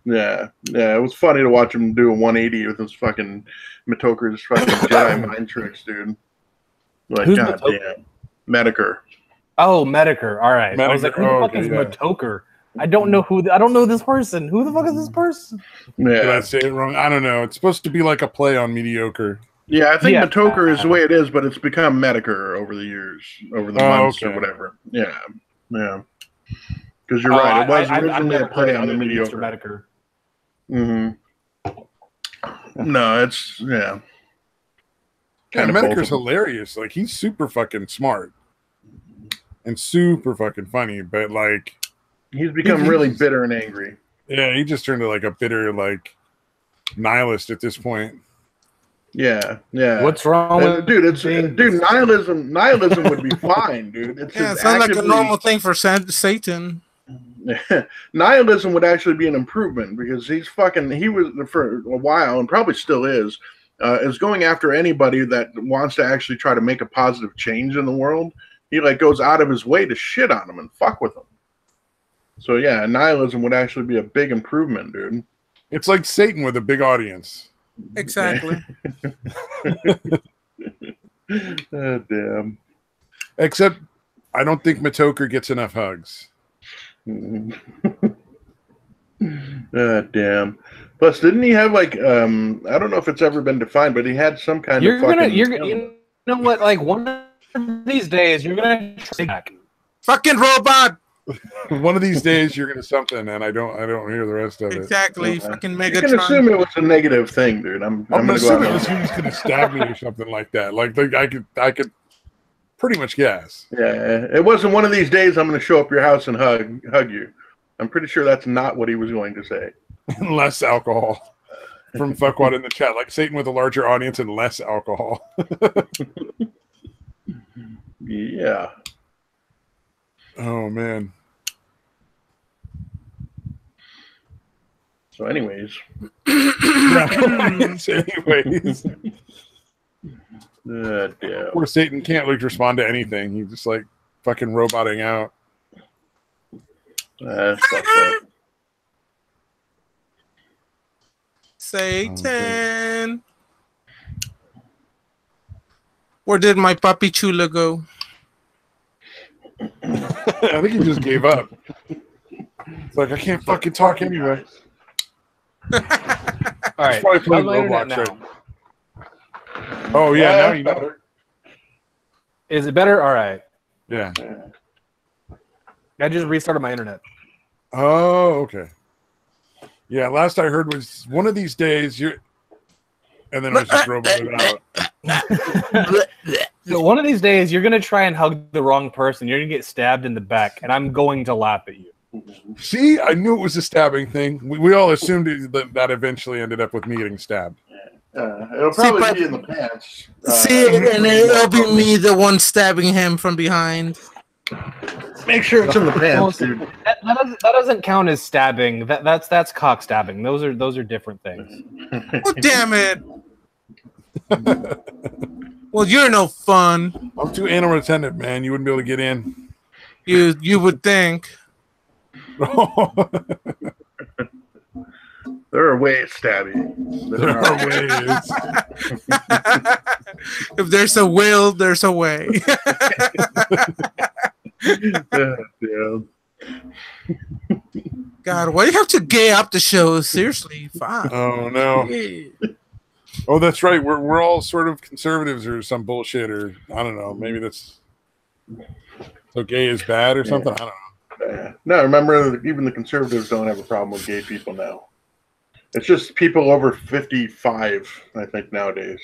Yeah, it was funny to watch him do a 180 with his fucking Matoker's fucking Jedi mind tricks, dude. Like, who's God damn. Metoker. Oh, Metoker. All right. I was like, who the fuck is Matoker? I don't know this person. Who the fuck is this person? Yeah. Did I say it wrong? I don't know. It's supposed to be like a play on mediocre. Yeah, I think Matoker is the way it is, but it's become Metoker over the years, over the months or whatever. Yeah. Because you're right. It was originally a play on the mediocre. Metoker. Mm-hmm. No, it's, Yeah, Metoker's hilarious. Like, he's super fucking smart and super fucking funny, but like... He's become really bitter and angry. Yeah, he just turned to like a bitter, like nihilist at this point. Yeah, yeah. What's wrong with dude? Nihilism would be fine, dude. It's Yeah, it sounds like a normal thing for Satan. Nihilism would actually be an improvement because he was for a while and probably still is going after anybody that wants to actually try to make a positive change in the world. He like goes out of his way to shit on them and fuck with them. So yeah, nihilism would actually be a big improvement, dude. It's like Satan with a big audience. Exactly. Oh, damn. Except I don't think Matoker gets enough hugs. Damn. Plus, didn't he have like I don't know if it's ever been defined, but he had some kind of fucking. You know what? Like one of these days, you're gonna back. Fucking robot. One of these days, you're gonna something, and I don't hear the rest of it. Exactly. Fucking Megatron. You can assume it was a negative thing, dude. I'm gonna assume it was he was gonna stab me or something like that. Like I could pretty much guess. Yeah, it wasn't one of these days I'm gonna show up your house and hug you. I'm pretty sure that's not what he was going to say. Less alcohol from Fuckwad in the chat, like Satan with a larger audience and less alcohol. Yeah. Oh man. So, anyways. Anyways. Damn. Poor Satan can't like respond to anything. He's just like fucking roboting out. Satan. Where did my puppy Chula go? I think he just gave up. It's like I can't fucking talk anyway. All right. Probably playing Roblox right. Oh yeah, now you know. Is it better? All right. Yeah. I just restarted my internet. Oh, okay. Yeah, last I heard was one of these days you're, and then I was just roboted out. So one of these days you're gonna try and hug the wrong person. You're gonna get stabbed in the back, and I'm going to laugh at you. See, I knew it was a stabbing thing. We all assumed that eventually ended up with me getting stabbed. It'll probably be in the pants. And it'll be me, the one stabbing him from behind. Make sure it's in the pants, dude. That doesn't count as stabbing. That's cock stabbing. Those are different things. Oh damn it! Well, you're no fun. I'm too anal retentive, man. You wouldn't be able to get in. You would think. There are ways, Stabby. There are ways. If there's a will, there's a way. God, why do you have to gay up the show? Seriously, fine. Oh no. Oh, that's right. We're all sort of conservatives or some bullshit, or I don't know. Maybe that's so gay is bad or something. I don't know. No, remember, even the conservatives don't have a problem with gay people now. It's just people over 55, I think, nowadays.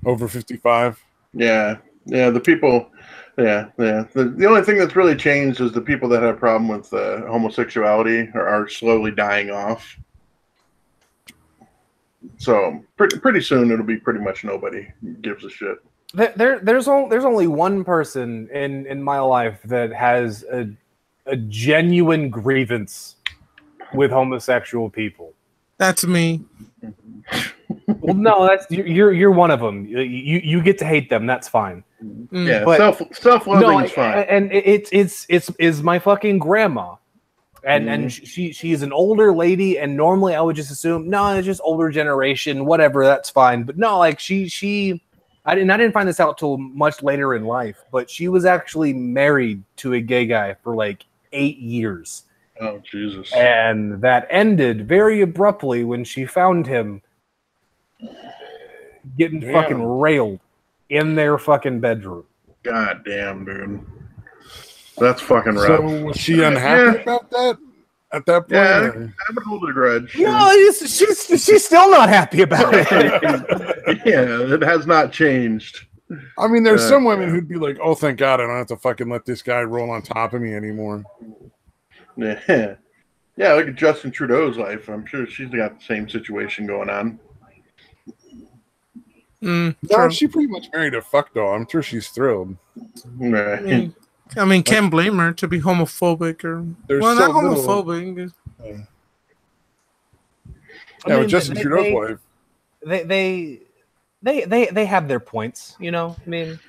Over 55? Yeah. Yeah, the people... Yeah. The only thing that's really changed is the people that have a problem with homosexuality are slowly dying off. So, pretty soon, it'll be pretty much nobody gives a shit. There's only one person in my life that has a genuine grievance with homosexual people. That's me. Well, no, that's you're one of them. You get to hate them. That's fine. Yeah, but self-loving is fine. And it's my fucking grandma, and she's an older lady. And normally I would just assume no, it's just older generation, whatever. That's fine. But no, like I didn't find this out till much later in life. But she was actually married to a gay guy for like 8 years. Oh, Jesus. And that ended very abruptly when she found him getting fucking railed in their fucking bedroom. God damn, dude. That's fucking rough. So was she unhappy about that at that point? Yeah, I would hold a grudge. No, she's still not happy about it. Yeah, it has not changed. I mean, there's some women who'd be like, oh, thank God I don't have to fucking let this guy roll on top of me anymore. Yeah. Yeah, look at Justin Trudeau's life. I'm sure she's got the same situation going on. No, she pretty much married a fuck doll. I'm sure she's thrilled. Right. I mean, can't blame her to be homophobic or well, not homophobic. Yeah, with Justin Trudeau's wife. They have their points, you know. I mean,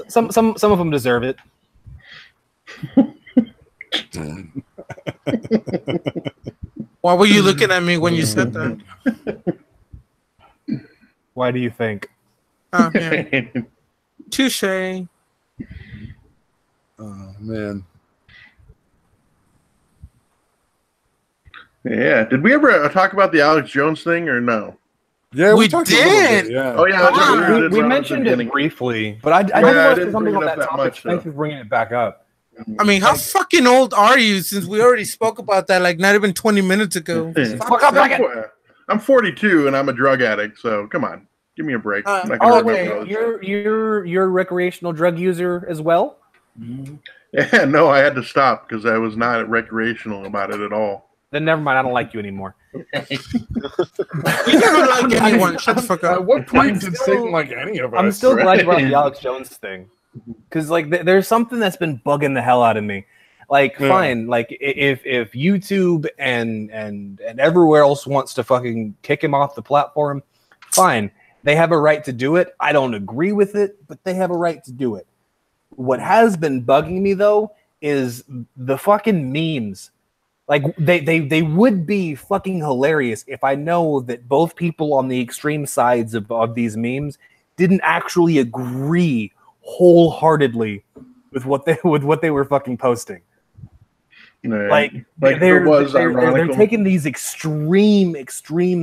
some of them deserve it. Why were you looking at me when you said that? Why do you think? Oh, yeah. Touche. Oh man. Yeah. Did we ever talk about the Alex Jones thing or no? Yeah, we talked did. A little bit, yeah. Oh yeah, we mentioned it briefly, but I didn't want to say something on that topic. Thanks for bringing it back up. I mean, how fucking old are you? Since we already spoke about that, like not even 20 minutes ago. I'm 42 and I'm a drug addict, so come on, give me a break. You're a recreational drug user as well? Yeah, no, I had to stop because I was not recreational about it at all. Then never mind. I don't like you anymore. You never like anyone. Shut the fuck up. At what point did Satan like any of us? I'm still glad you brought up the Alex Jones thing, because like there's something that's been bugging the hell out of me. Like, fine, like if YouTube and everywhere else wants to fucking kick him off the platform, fine. They have a right to do it. I don't agree with it, but they have a right to do it. What has been bugging me though is the fucking memes. Like they would be fucking hilarious if I know that both people on the extreme sides of these memes didn't actually agree wholeheartedly with what they were fucking posting. No, like they're taking these extreme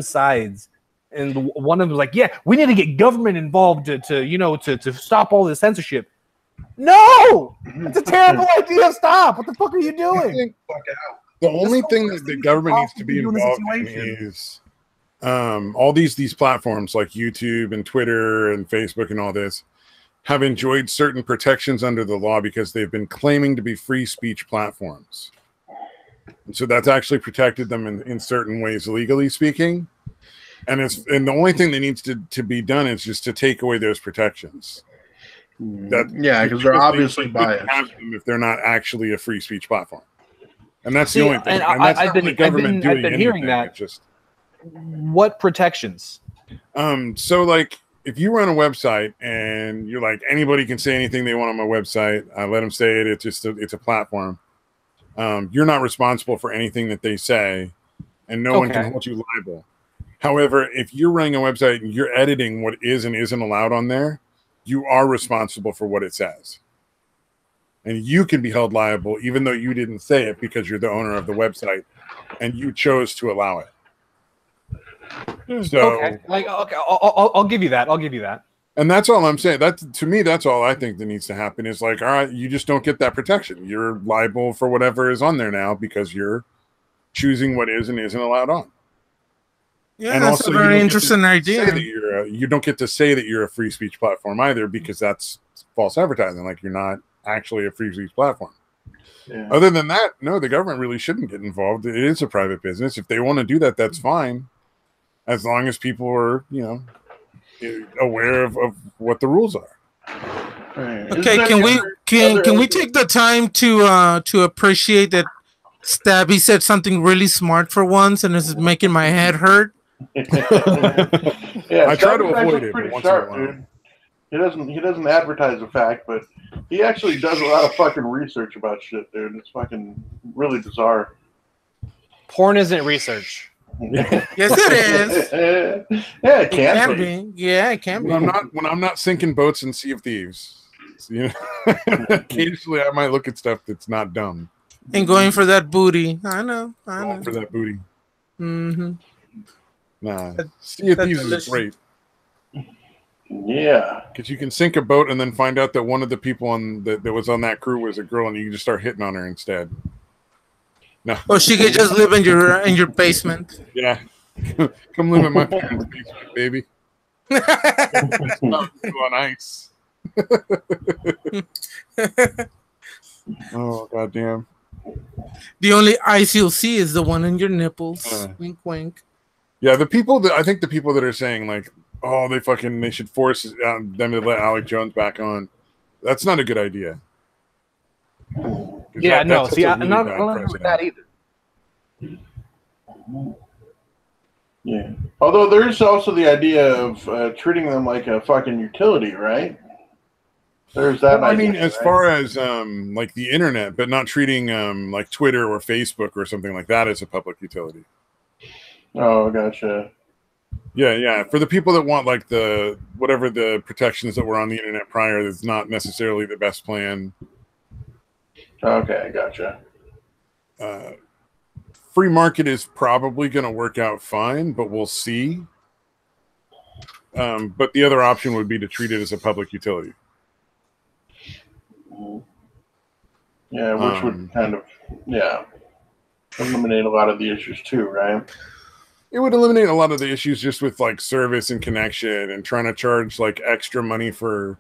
sides, and one of them was like, "Yeah, we need to get government involved to stop all this censorship." No, it's a terrible idea. Stop! What the fuck are you doing? The only thing that the government needs to be involved in is all these platforms like YouTube and Twitter and Facebook and all this have enjoyed certain protections under the law because they've been claiming to be free speech platforms. And so that's actually protected them in certain ways, legally speaking. And the only thing that needs to be done is just to take away those protections. Because they're obviously biased if they're not actually a free speech platform. And that's the only thing. And I've been hearing that. What protections? So like if you run a website and you're like anybody can say anything they want on my website, let them say it. It's a platform. You're not responsible for anything that they say, and no one can hold you liable. However, if you're running a website and you're editing what is and isn't allowed on there, you are responsible for what it says. And you can be held liable even though you didn't say it because you're the owner of the website and you chose to allow it. So, I'll give you that. I'll give you that. And that's all I'm saying. To me, that's all I think that needs to happen is like, all right, you just don't get that protection. You're liable for whatever is on there now because you're choosing what is and isn't allowed on. Yeah, and that's also, a very interesting idea. You don't get to say that you're a free speech platform either because that's false advertising. Like you're not actually a free speech platform. Yeah. Other than that, no, the government really shouldn't get involved. It is a private business. If they want to do that, that's fine. As long as people are, aware of what the rules are. Right. Okay, can we take the time to appreciate that Stabby said something really smart for once and this is making my head hurt? Yeah, I try to avoid it, but once in a while. Dude. He doesn't advertise the fact, but he actually does a lot of fucking research about shit, dude. It's fucking really bizarre. Porn isn't research. Yes, it is. Yeah, it can be. Yeah, it can be. When I'm not sinking boats in Sea of Thieves, occasionally I might look at stuff that's not dumb. And going for that booty. I know. Going for that booty. Mm-hmm. Nah, Sea of Thieves is great. Yeah, because you can sink a boat and then find out that one of the people that was on that crew was a girl, and you can just start hitting on her instead. No. Oh, she could just live in your basement. Yeah, come live in my parents' basement, baby. It's not on ice. Oh goddamn! The only ice you'll see is the one in your nipples. Wink, wink. Yeah, the people that are saying like, oh, they should force them to let Alec Jones back on. That's not a good idea. Yeah, no. See, I'm not with that either. Yeah. Although there is also the idea of treating them like a fucking utility, right? There's that. Well, I mean, as far as like the internet, but not treating like Twitter or Facebook or something like that as a public utility. Oh, gotcha. Yeah. For the people that want like the whatever the protections that were on the internet prior, that's not necessarily the best plan. Okay, gotcha. Free market is probably going to work out fine, but we'll see. But the other option would be to treat it as a public utility. Yeah, which would kind of, eliminate a lot of the issues too, right? It would eliminate a lot of the issues just with like service and connection and trying to charge like extra money for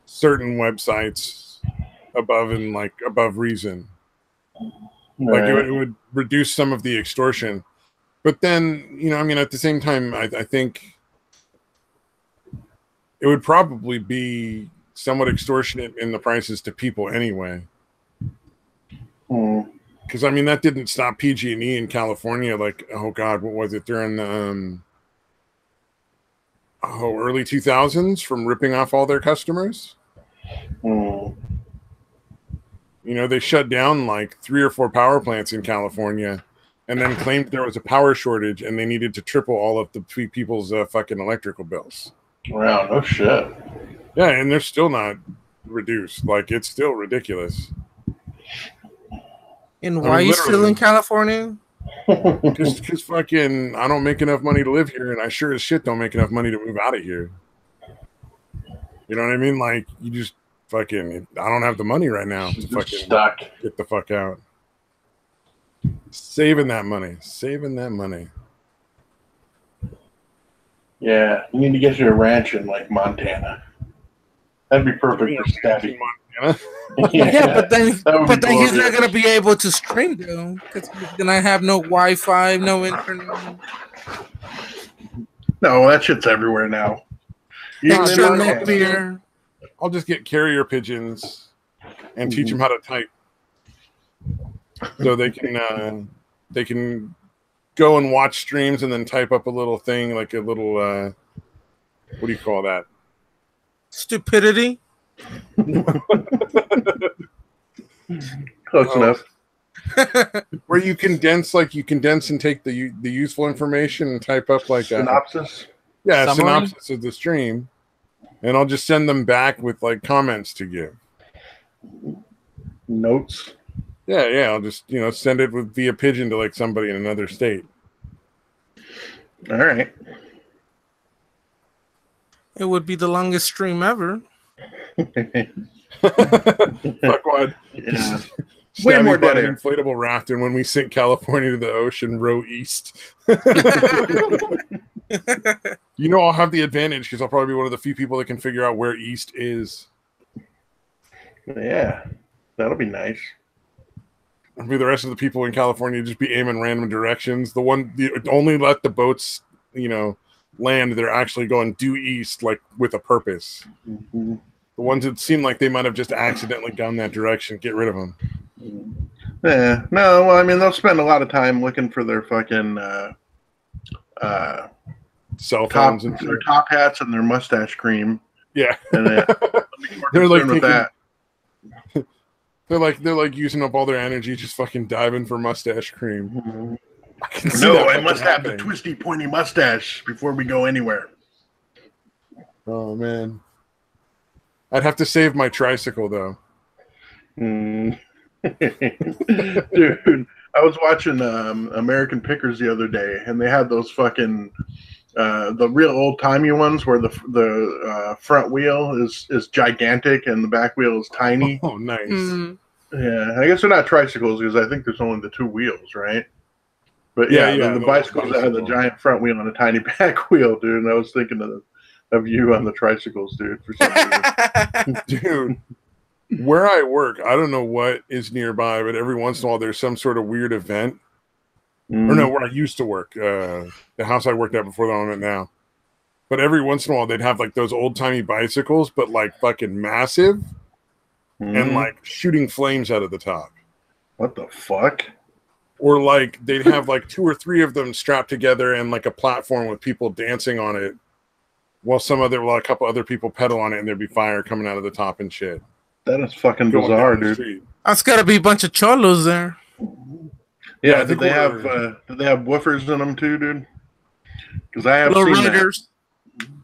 certain websites above reason. Right. Like it would reduce some of the extortion. But then, I mean, at the same time, I think it would probably be somewhat extortionate in the prices to people anyway. Because I mean, that didn't stop PG&E in California. Like, oh god, what was it during the early 2000s from ripping off all their customers? They shut down like 3 or 4 power plants in California, and then claimed there was a power shortage, and they needed to triple all of the people's fucking electrical bills. Wow, no shit. Yeah, and they're still not reduced. Like, it's still ridiculous. And why are you still in California? Because fucking I don't make enough money to live here, and I sure as shit don't make enough money to move out of here. You know what I mean? Like, you just fucking, I don't have the money right now to fucking stuck. Get the fuck out. Saving that money. Yeah, you need to get you a ranch in like Montana. That'd be perfect for Stabby. Yeah, but then he's not gonna be able to stream though, because he's gonna have no Wi-Fi, no internet. No, that shit's everywhere now. Extra neck beer. I'll just get carrier pigeons and teach them how to type, so they can go and watch streams and then type up a little thing, like a little what do you call that? Stupidity. Close enough. Where you condense and take the useful information and type up like synopsis. Synopsis of the stream, and I'll just send them back with like comments to give. Notes. Yeah. I'll just send it via pigeon to like somebody in another state. All right. It would be the longest stream ever. Fuck what? Yeah. Way more than an inflatable raft, and when we sink California to the ocean, row east. I'll have the advantage because I'll probably be one of the few people that can figure out where east is. Yeah, that'll be nice. I'll be the rest of the people in California just be aiming random directions. Only let the boats, land. They're actually going due east, like with a purpose. Mm-hmm. The ones that seem like they might have just accidentally gone that direction, get rid of them. Yeah, no. Well, I mean, they'll spend a lot of time looking for their fucking cell phones and their top hats and their mustache cream. Yeah, and they're like with that. They're like using up all their energy, just fucking diving for mustache cream. Mm-hmm. I must have the twisty, pointy mustache before we go anywhere. Oh man, I'd have to save my tricycle though. Dude, I was watching American Pickers the other day, and they had those fucking the real old timey ones where the front wheel is gigantic and the back wheel is tiny. Oh, nice. Mm-hmm. Yeah, I guess they're not tricycles because I think there's only the 2 wheels, right? But the bicycles that have the giant front wheel and a tiny back wheel, dude. And I was thinking of you on the tricycles, dude. For some reason. Dude, Where I work, I don't know what is nearby, but every once in a while there's some sort of weird event. Or no, where I used to work, the house I worked at before the one I'm at now. But every once in a while they'd have like those old timey bicycles, but like fucking massive, and like shooting flames out of the top. What the fuck? Or like they'd have like 2 or 3 of them strapped together and like a platform with people dancing on it, while a couple other people pedal on it, and there'd be fire coming out of the top and shit. That is fucking bizarre, dude. That's gotta be a bunch of cholos there. Yeah, did they have woofers in them too, dude? Because I have seen that.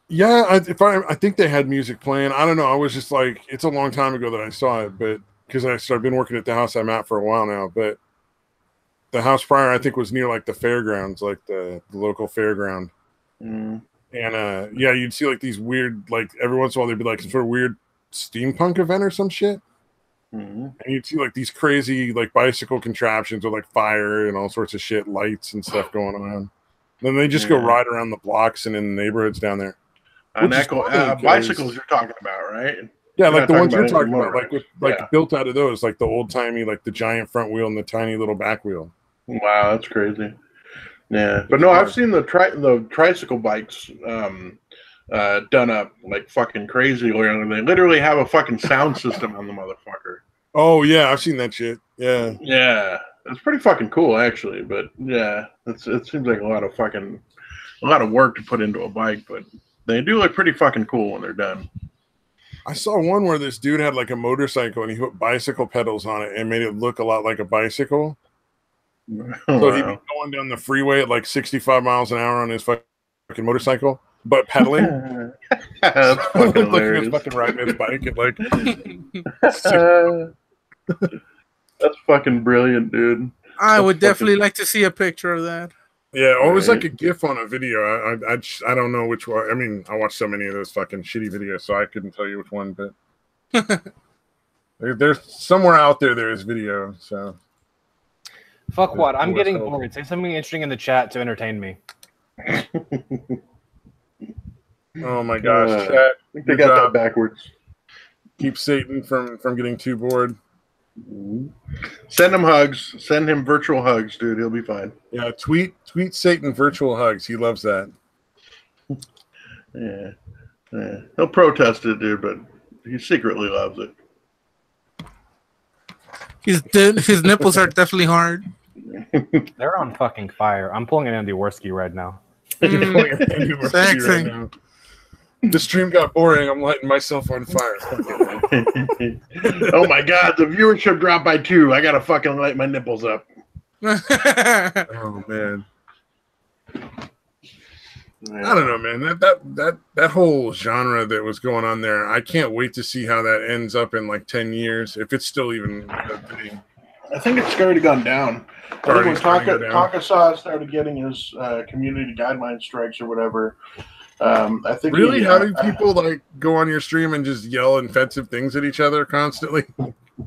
Yeah, I think they had music playing. I don't know. I was just like, it's a long time ago that I saw it, but because I've been working at the house I'm at for a while now. But the house prior, I think, was near like the fairgrounds, like the local fairground. And yeah, you'd see like these weird, like every once in a while there'd be like some sort of weird steampunk event or some shit. And you'd see like these crazy like bicycle contraptions with like fire and all sorts of shit, lights and stuff going on. Then they just go ride around the blocks and in the neighborhoods down there. Bicycles you're talking about, right? Yeah, like the ones you're talking about, like built out of those, like the old timey, like the giant front wheel and the tiny little back wheel. Wow, that's crazy. Yeah, but no, I've seen the tricycle bikes done up like fucking crazy. They literally have a fucking sound system on the motherfucker. Oh yeah, I've seen that shit. Yeah, it's pretty fucking cool actually. But yeah, it seems like a lot of work to put into a bike, but they do look pretty fucking cool when they're done. I saw one where this dude had like a motorcycle and he put bicycle pedals on it and made it look a lot like a bicycle. So he'd be going down the freeway at like 65 miles an hour on his fucking motorcycle, but pedaling. That's fucking hilarious. He was fucking riding his bike at like. That's fucking brilliant, dude. I would definitely like to see a picture of that. Yeah, it was like a GIF on a video. I don't know which one. I mean, I watched so many of those fucking shitty videos, so I couldn't tell you which one. But there's somewhere out there is video. So fuck what? I'm getting bored. Say something interesting in the chat to entertain me. Oh my gosh, chat! I think they got that backwards. Keep Satan from getting too bored. Send him hugs. Send him virtual hugs, dude. He'll be fine. Yeah, tweet Satan virtual hugs. He loves that. Yeah. He'll protest it, dude, but he secretly loves it. His nipples are definitely hard. They're on fucking fire. I'm pulling an Andy Worski right now. Right now. The stream got boring. I'm lighting myself on fire. Oh my god, the viewership dropped by 2. I gotta fucking light my nipples up. Oh man. I don't know, man. That whole genre that was going on there, I can't wait to see how that ends up in like 10 years, if it's still even a thing. I think it's already gone down. I think when Takasaw started getting his community guideline strikes or whatever, I think really having people like go on your stream and just yell offensive things at each other constantly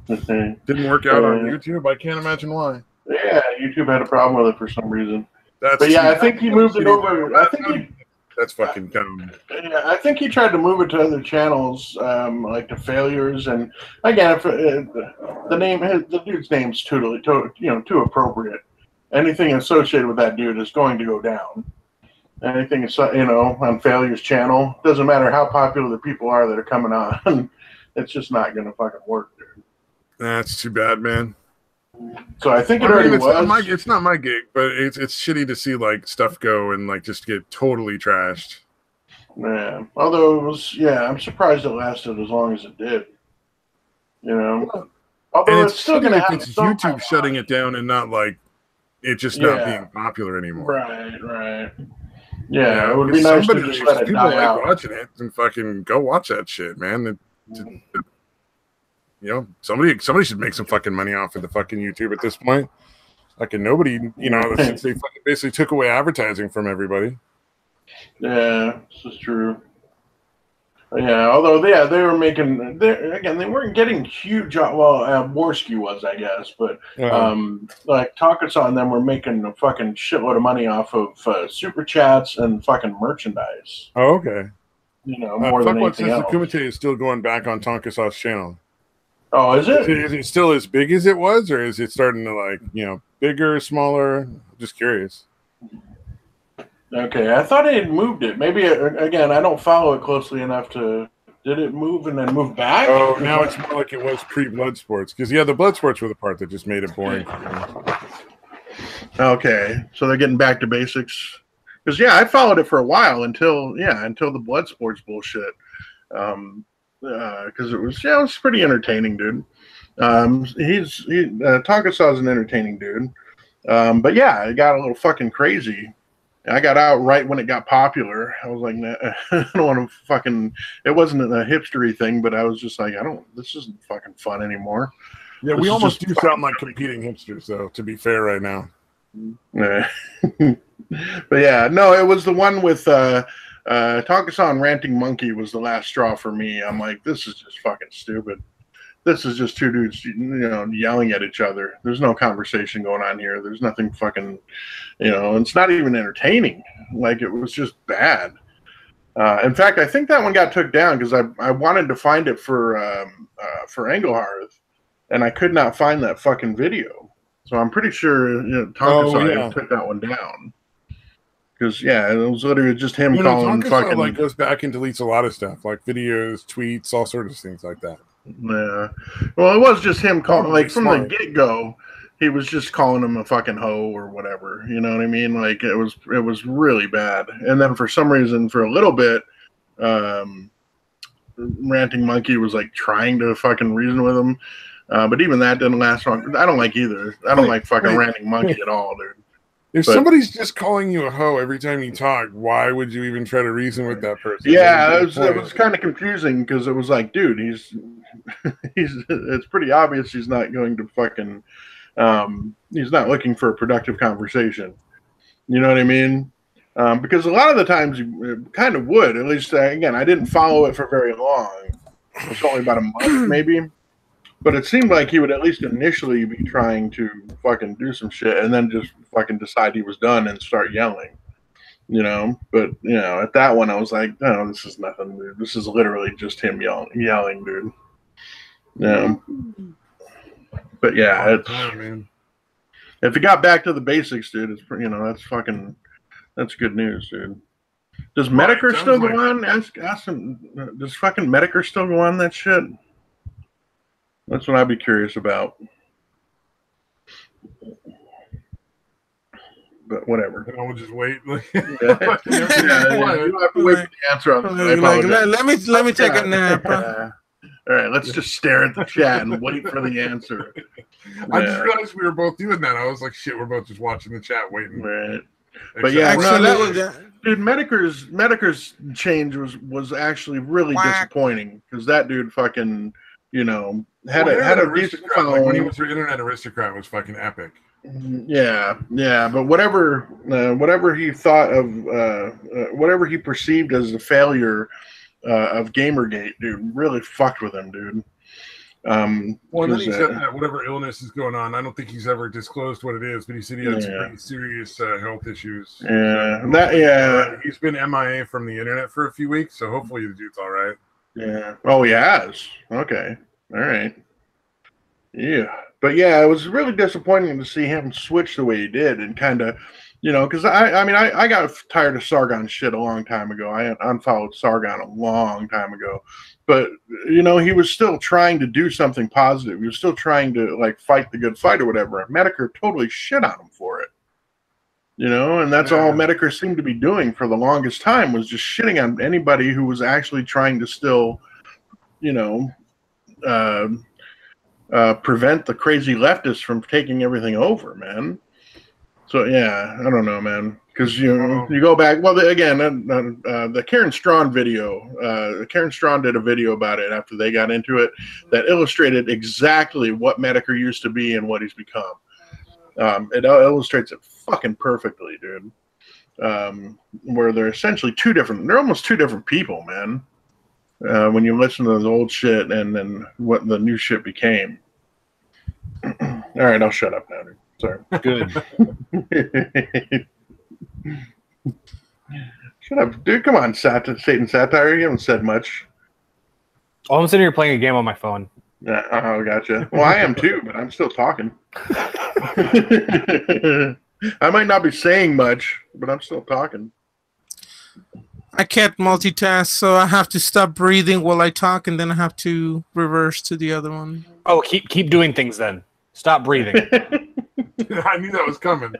didn't work out on YouTube. I can't imagine why. Yeah, YouTube had a problem with it for some reason. But yeah, I think he moved it over. That's fucking dumb. Yeah, I think he tried to move it to other channels, like the failures. And again, if the dude's name's too appropriate. Anything associated with that dude is going to go down. Anything on Failure's channel, doesn't matter how popular the people are that are coming on, it's just not going to fucking work, dude. That's too bad, man. So I think it's not my gig, but it's shitty to see like stuff go and like just get totally trashed. Yeah. Although I'm surprised it lasted as long as it did. Although it's still going to have YouTube shutting it down and not like it just not being popular anymore. Right. Yeah, it would be nice to just let it die out. Watching it and fucking go watch that shit, man. Somebody should make some fucking money off of the fucking YouTube at this point. Fucking nobody, since they fucking basically took away advertising from everybody. Yeah, this is true. Yeah, although they were making they weren't getting huge. Well, Worski was, I guess, but like Takasaw and them were making a fucking shitload of money off of super chats and fucking merchandise. Oh, okay. More than anything else. Kumite is still going back on Tankasaw's channel. Oh, is it? Is it still as big as it was, or is it starting to like bigger, smaller? Just curious. Okay, I thought it had moved it. Maybe again, I don't follow it closely enough to. Did it move and then move back? Oh, now it's more like it was pre-blood sports because the blood sports were the part that just made it boring. Okay, so they're getting back to basics. Because I followed it for a while until the blood sports bullshit. Because it was pretty entertaining, dude. Takasaw's an entertaining dude. But it got a little fucking crazy. I got out right when it got popular. I was like, nah, I don't want to fucking. It wasn't a hipstery thing, but I was just like, this isn't fucking fun anymore. Yeah, we almost do sound like competing hipsters, though. To be fair, right now. But no, it was the one with Takasan and Ranting Monkey was the last straw for me. I'm like, this is just fucking stupid. This is just two dudes, yelling at each other. There's no conversation going on here. There's nothing fucking, it's not even entertaining. Like, it was just bad. In fact, I think that one got took down because I wanted to find it for Engelhardt, and I could not find that fucking video. So I'm pretty sure Tonkasaw took that one down. Because it was literally just him calling fucking. Like goes back and deletes a lot of stuff, like videos, tweets, all sorts of things like that. Yeah. Well, it was just him calling, like from the get go. He was just calling him a fucking hoe or whatever. You know what I mean? Like it was really bad. And then for some reason, for a little bit, Ranting Monkey was like trying to fucking reason with him. But even that didn't last long. I don't like either. I don't like fucking Ranting Monkey at all, dude. If somebody's just calling you a hoe every time you talk, why would you even try to reason with that person? Yeah, it was kind of confusing because it was like, dude, he's it's pretty obvious he's not going to fucking he's not looking for a productive conversation. You know what I mean? Because a lot of the times you kind of would. At least again, I didn't follow it for very long. It was only about a month, maybe. But it seemed like he would at least initially be trying to fucking do some shit and then just fucking decide he was done and start yelling. But at that one I was like, no, this is nothing, dude. This is literally just him yelling, dude. But it's if it got back to the basics, dude, it's that's good news, dude. Does Medicare still go on? Ask him. Does fucking Medicare still go on that shit? That's what I'd be curious about. But whatever. And I will just wait. You have to wait for the answer on this. Let me take a nap. All right, let's just stare at the chat and wait for the answer. I just realized we were both doing that. I was like, shit, we're both just watching the chat waiting. Right. But dude, Medicare's change was actually really disappointing because that dude fucking had a decent following. Like when he was your internet aristocrat was fucking epic. Yeah, but whatever he thought of, whatever he perceived as a failure of Gamergate, dude, really fucked with him, dude. Well, and then he said that whatever illness is going on, I don't think he's ever disclosed what it is, but he said he had some pretty serious health issues. Yeah, he's been MIA from the internet for a few weeks, so hopefully the dude's all right. Yeah. Oh, he has. Okay. All right. Yeah. But it was really disappointing to see him switch the way he did and kind of, because I got tired of Sargon shit a long time ago. I unfollowed Sargon a long time ago. But, he was still trying to do something positive. He was still trying to, like, fight the good fight or whatever. And Medicare totally shit on him for it. And that's all Medicare seemed to be doing for the longest time was just shitting on anybody who was actually trying to still, prevent the crazy leftists from taking everything over, man. So, I don't know, man. Because, you go back, the Karen Strawn video, Karen Strawn did a video about it after they got into it that illustrated exactly what Medicare used to be and what he's become. It illustrates it fucking perfectly, dude. Where they're essentially they're almost two different people, man. When you listen to the old shit and then what the new shit became. All right, I'll shut up now, dude. Sorry. Good. Shut up, dude. Come on, Satan Satire. You haven't said much. Oh, I'm sitting here playing a game on my phone. Oh, gotcha. Well, I am too, but I'm still talking. I might not be saying much, but I'm still talking. I can't multitask, so I have to stop breathing while I talk, and then I have to reverse to the other one. Oh, keep doing things then. Stop breathing. I knew that was coming.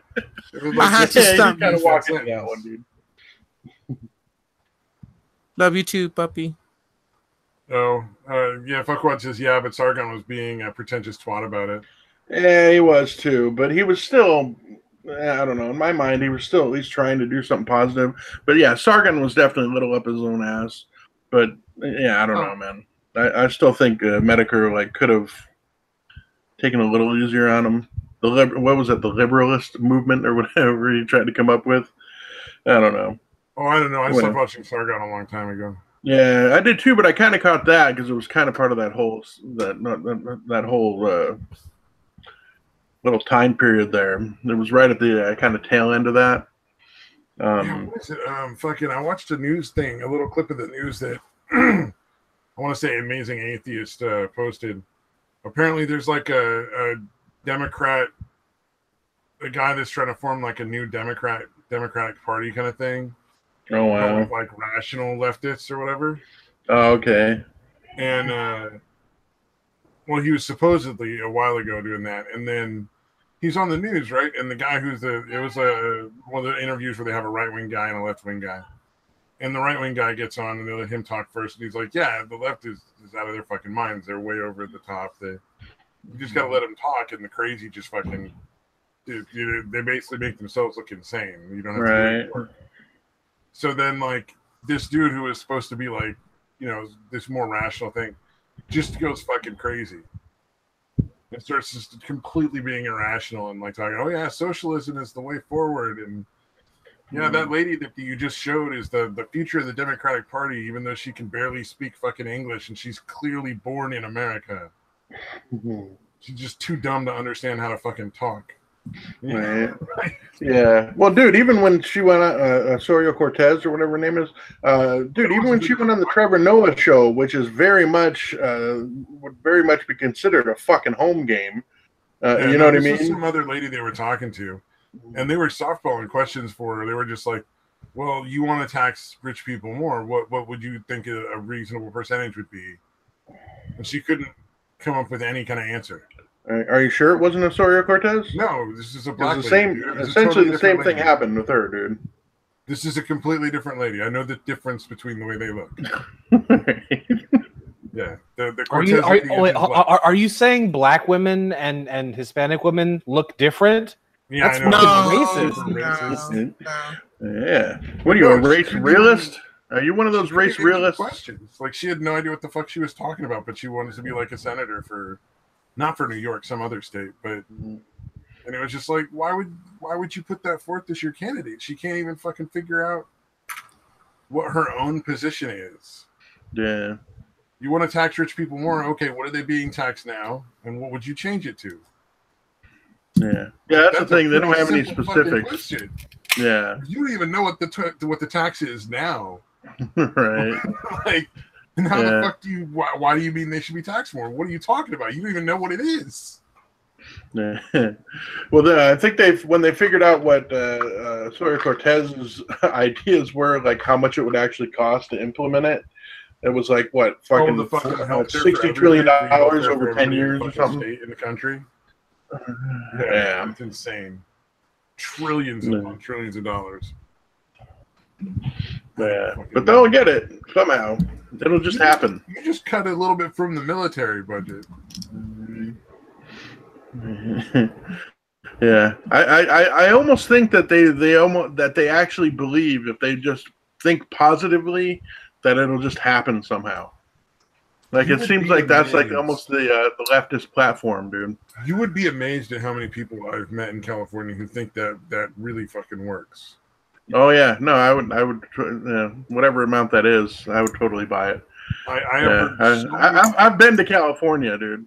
It was I had to stop. You kind of walked into that one, dude. Love you too, puppy. Oh, yeah, Fuckwad says, yeah, but Sargon was being a pretentious twat about it. Yeah, he was too, but he was still, I don't know, in my mind, he was still at least trying to do something positive. But yeah, Sargon was definitely a little up his own ass. But yeah, I don't know, man. I still think Medicare like could have taken a little easier on him. What was it, the liberalist movement or whatever he tried to come up with? I don't know. Oh, I don't know. I stopped watching Sargon a long time ago. Yeah, I did too, but I kind of caught that because it was kind of part of that whole that whole little time period there. It was right at the kind of tail end of that. Yeah, what is it? I watched a news thing, a little clip of the news that I want to say Amazing Atheist posted. Apparently, there's like a Democrat, a guy that's trying to form like a new Democratic Party kind of thing. Oh wow! Like rational leftists or whatever. Oh, okay. And well, he was supposedly a while ago doing that, and then he's on the news, right? And the guy it was one of the interviews where they have a right wing guy and a left wing guy, and the right wing guy gets on and they let him talk first, and he's like, "Yeah, the left is out of their fucking minds. They're way over the top. You just gotta let them talk, and the crazy just fucking." They basically make themselves look insane. You don't have to do any work. So then, like, this dude who was supposed to be like, this more rational thing, just goes fucking crazy. It starts just completely being irrational and like talking, oh yeah, socialism is the way forward, and that lady that you just showed is the future of the Democratic Party, even though she can barely speak fucking English and she's clearly born in America. She's just too dumb to understand how to fucking talk. Right. Yeah. Well, dude, even when she went on Soria Cortez or whatever her name is, dude, even when she went on the Trevor Noah show, which is would very much be considered a fucking home game. You know what I mean? Was some other lady they were talking to, and they were softballing questions for her. They were just like, "Well, you want to tax rich people more? What would you think a reasonable percentage would be?" And she couldn't come up with any kind of answer. Are you sure it wasn't a Soria Cortez? No, this is a black lady. Essentially, the same thing happened with her, dude. This is a completely different lady. I know the difference between the way they look. Yeah, the Cortez are you saying black women and Hispanic women look different? Yeah, that's fucking racist. No. Yeah. What are you, a race realist? Are you one of those race realists? Questions. Like, she had no idea what the fuck she was talking about, but she wanted to be like a senator not for New York, some other state, but and it was just like, why would you put that forth as your candidate? She can't even fucking figure out what her own position is. Yeah. You want to tax rich people more? Okay, what are they being taxed now, and what would you change it to? Yeah, that's the thing. They don't have any specifics. Yeah, you don't even know what the tax is now, right? Like, and how the fuck do you? Why do you mean they should be taxed more? What are you talking about? You don't even know what it is. Yeah. Well, I think when they figured out what Soria Cortez's ideas were, like how much it would actually cost to implement it. It was like what fucking $60 trillion over 10 years or something in the country. Yeah, it's insane. Trillions of dollars. Yeah, but they'll get it somehow. It'll just happen. You just cut a little bit from the military budget. Yeah, I almost think that they actually believe if they just think positively that it'll just happen somehow. Like, it seems like that's like almost the leftist platform, dude. You would be amazed at how many people I've met in California who think that really fucking works. Oh yeah, no, I would whatever amount that is, I would totally buy it. I've been to California, dude.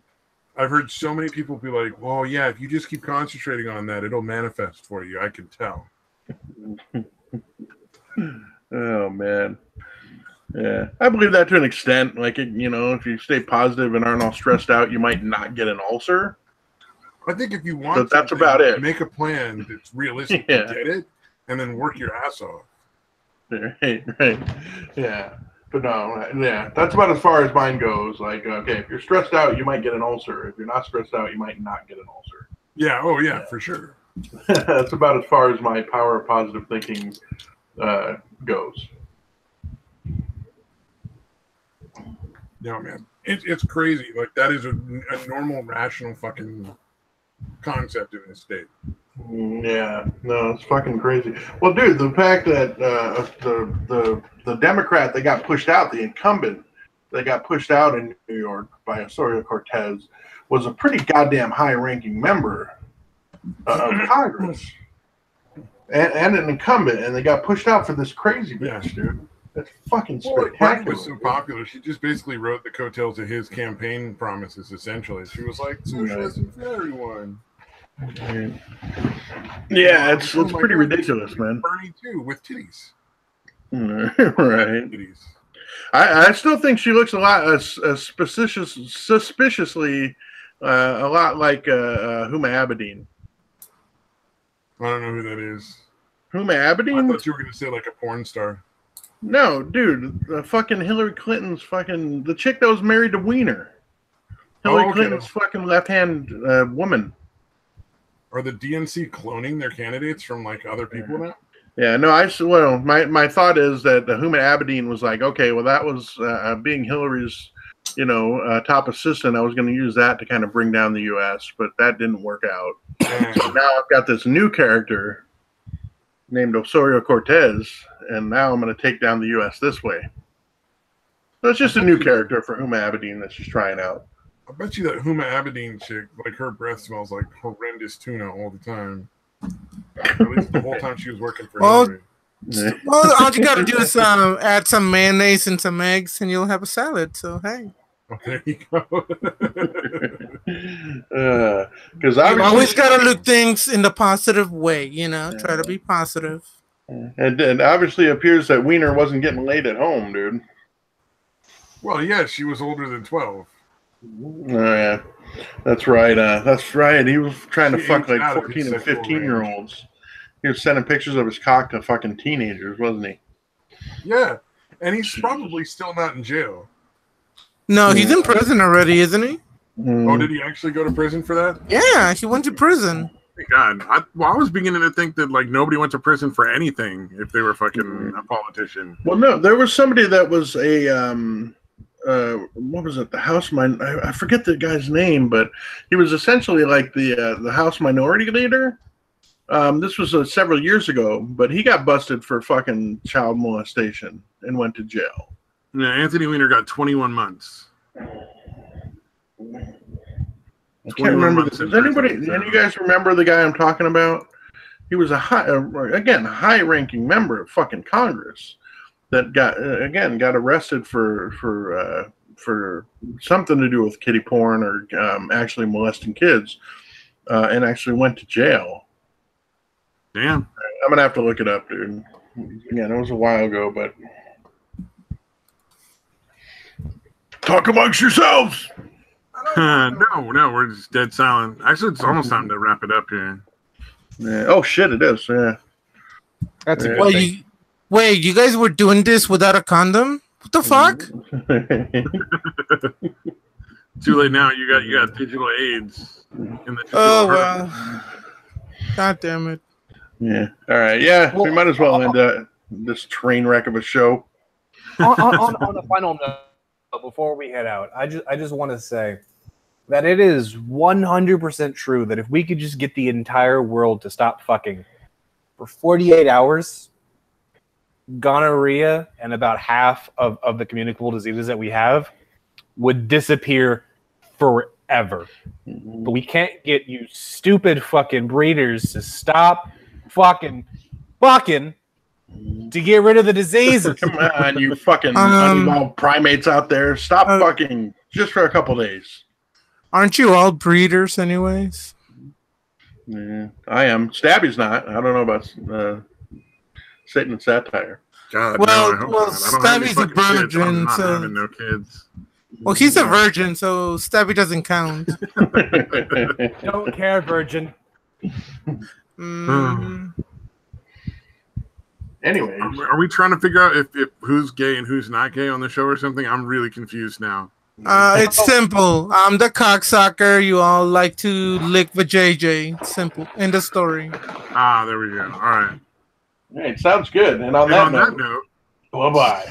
I've heard so many people be like, "Well, yeah, if you just keep concentrating on that, it'll manifest for you." I can tell. Oh man. Yeah, I believe that to an extent. Like, you know, if you stay positive and aren't all stressed out, you might not get an ulcer. I think if you want, but that's about it. Make a plan that's realistic to get it, and then work your ass off. Right. Yeah. But no, yeah, that's about as far as mine goes. Like, okay, if you're stressed out, you might get an ulcer. If you're not stressed out, you might not get an ulcer. Yeah. Oh, yeah, for sure. That's about as far as my power of positive thinking goes. No, man, it's crazy. Like, that is a normal, rational fucking concept in this state. Yeah, no, it's fucking crazy. Well, dude, the fact that the Democrat that got pushed out, the incumbent that got pushed out in New York by Ocasio-Cortez, was a pretty goddamn high-ranking member of Congress and an incumbent, and they got pushed out for this crazy bitch, dude. That's fucking spectacular. Was so popular. She just basically wrote the coattails of his campaign promises. Essentially, she was like, "Socialism for everyone." Yeah, it's pretty ridiculous, man. Bernie too, with titties. Right. Titties. I still think she looks a lot suspiciously a lot like Huma Abedin. I don't know who that is. Huma Abedin? I thought you were going to say like a porn star. No, dude, fucking Hillary Clinton's fucking the chick that was married to Wiener. Hillary Clinton's fucking left-hand woman. Are the DNC cloning their candidates from like other people now? Yeah, no, my thought is that Huma Abedin was like, okay, well, that was being Hillary's, top assistant. I was going to use that to kind of bring down the U.S., but that didn't work out. So now I've got this new character named Ocasio-Cortez, and now I'm going to take down the U.S. this way. So it's just a new character for Huma Abedin that she's trying out. I bet you that Huma Abedin chick, like her breath smells like horrendous tuna all the time. At least the whole time she was working for Hillary. Well, all you got to do is add some mayonnaise and some eggs, and you'll have a salad. So hey. Oh, there you go. Because you always got to look things in the positive way, try to be positive. And obviously it appears that Wiener wasn't getting laid at home, dude. Well, yeah, she was older than 12. Oh, yeah. That's right. That's right. He was trying to fuck like 14 and 15-year-olds. He was sending pictures of his cock to fucking teenagers, wasn't he? Yeah. And he's probably still not in jail. No, he's in prison already, isn't he? Oh, did he actually go to prison for that? Yeah, he went to prison. Thank God. I was beginning to think that like nobody went to prison for anything if they were fucking a politician. Well, no, there was somebody that was a what was it? The House I forget the guy's name, but he was essentially like the House Minority Leader. This was several years ago, but he got busted for fucking child molestation and went to jail. Yeah, Anthony Weiner got 21 months. I can't remember. Does anybody? Any of you guys remember the guy I'm talking about? He was a high-ranking member of fucking Congress that got arrested for something to do with kiddie porn or actually molesting kids, and actually went to jail. Damn. I'm gonna have to look it up, dude. Again, it was a while ago, but talk amongst yourselves. No, we're just dead silent. Actually, it's almost time to wrap it up here. Yeah. Oh shit, it is. Yeah. That's a good thing. Wait, you guys were doing this without a condom? What the fuck? Too late now. You got digital AIDS. In the well. God damn it. Yeah. All right. Yeah. We might as well end this train wreck of a show. On a final note, before we head out, I just want to say that it is 100% true that if we could just get the entire world to stop fucking for 48 hours, gonorrhea and about half of the communicable diseases that we have would disappear forever. But we can't get you stupid fucking breeders to stop fucking to get rid of the diseases. Come on, you fucking unevolved primates out there. Stop fucking just for a couple days. Aren't you all breeders anyways? Yeah, I am. Stabby's not. I don't know about Satan and satire. God, Well, no, I hope well, not. I don't have any Stabby's a fucking kids. virgin, I'm not so- having no kids. Well, he's a virgin, so Stabby doesn't count. Don't care, virgin. Mm. Anyways, Are we trying to figure out if who's gay and who's not gay on the show or something? I'm really confused now. It's simple. I'm the cocksucker. You all like to lick the JJ. Simple. End of story. Ah, there we go. All right. all right, sounds good. And on And that on note, that note, bye-bye.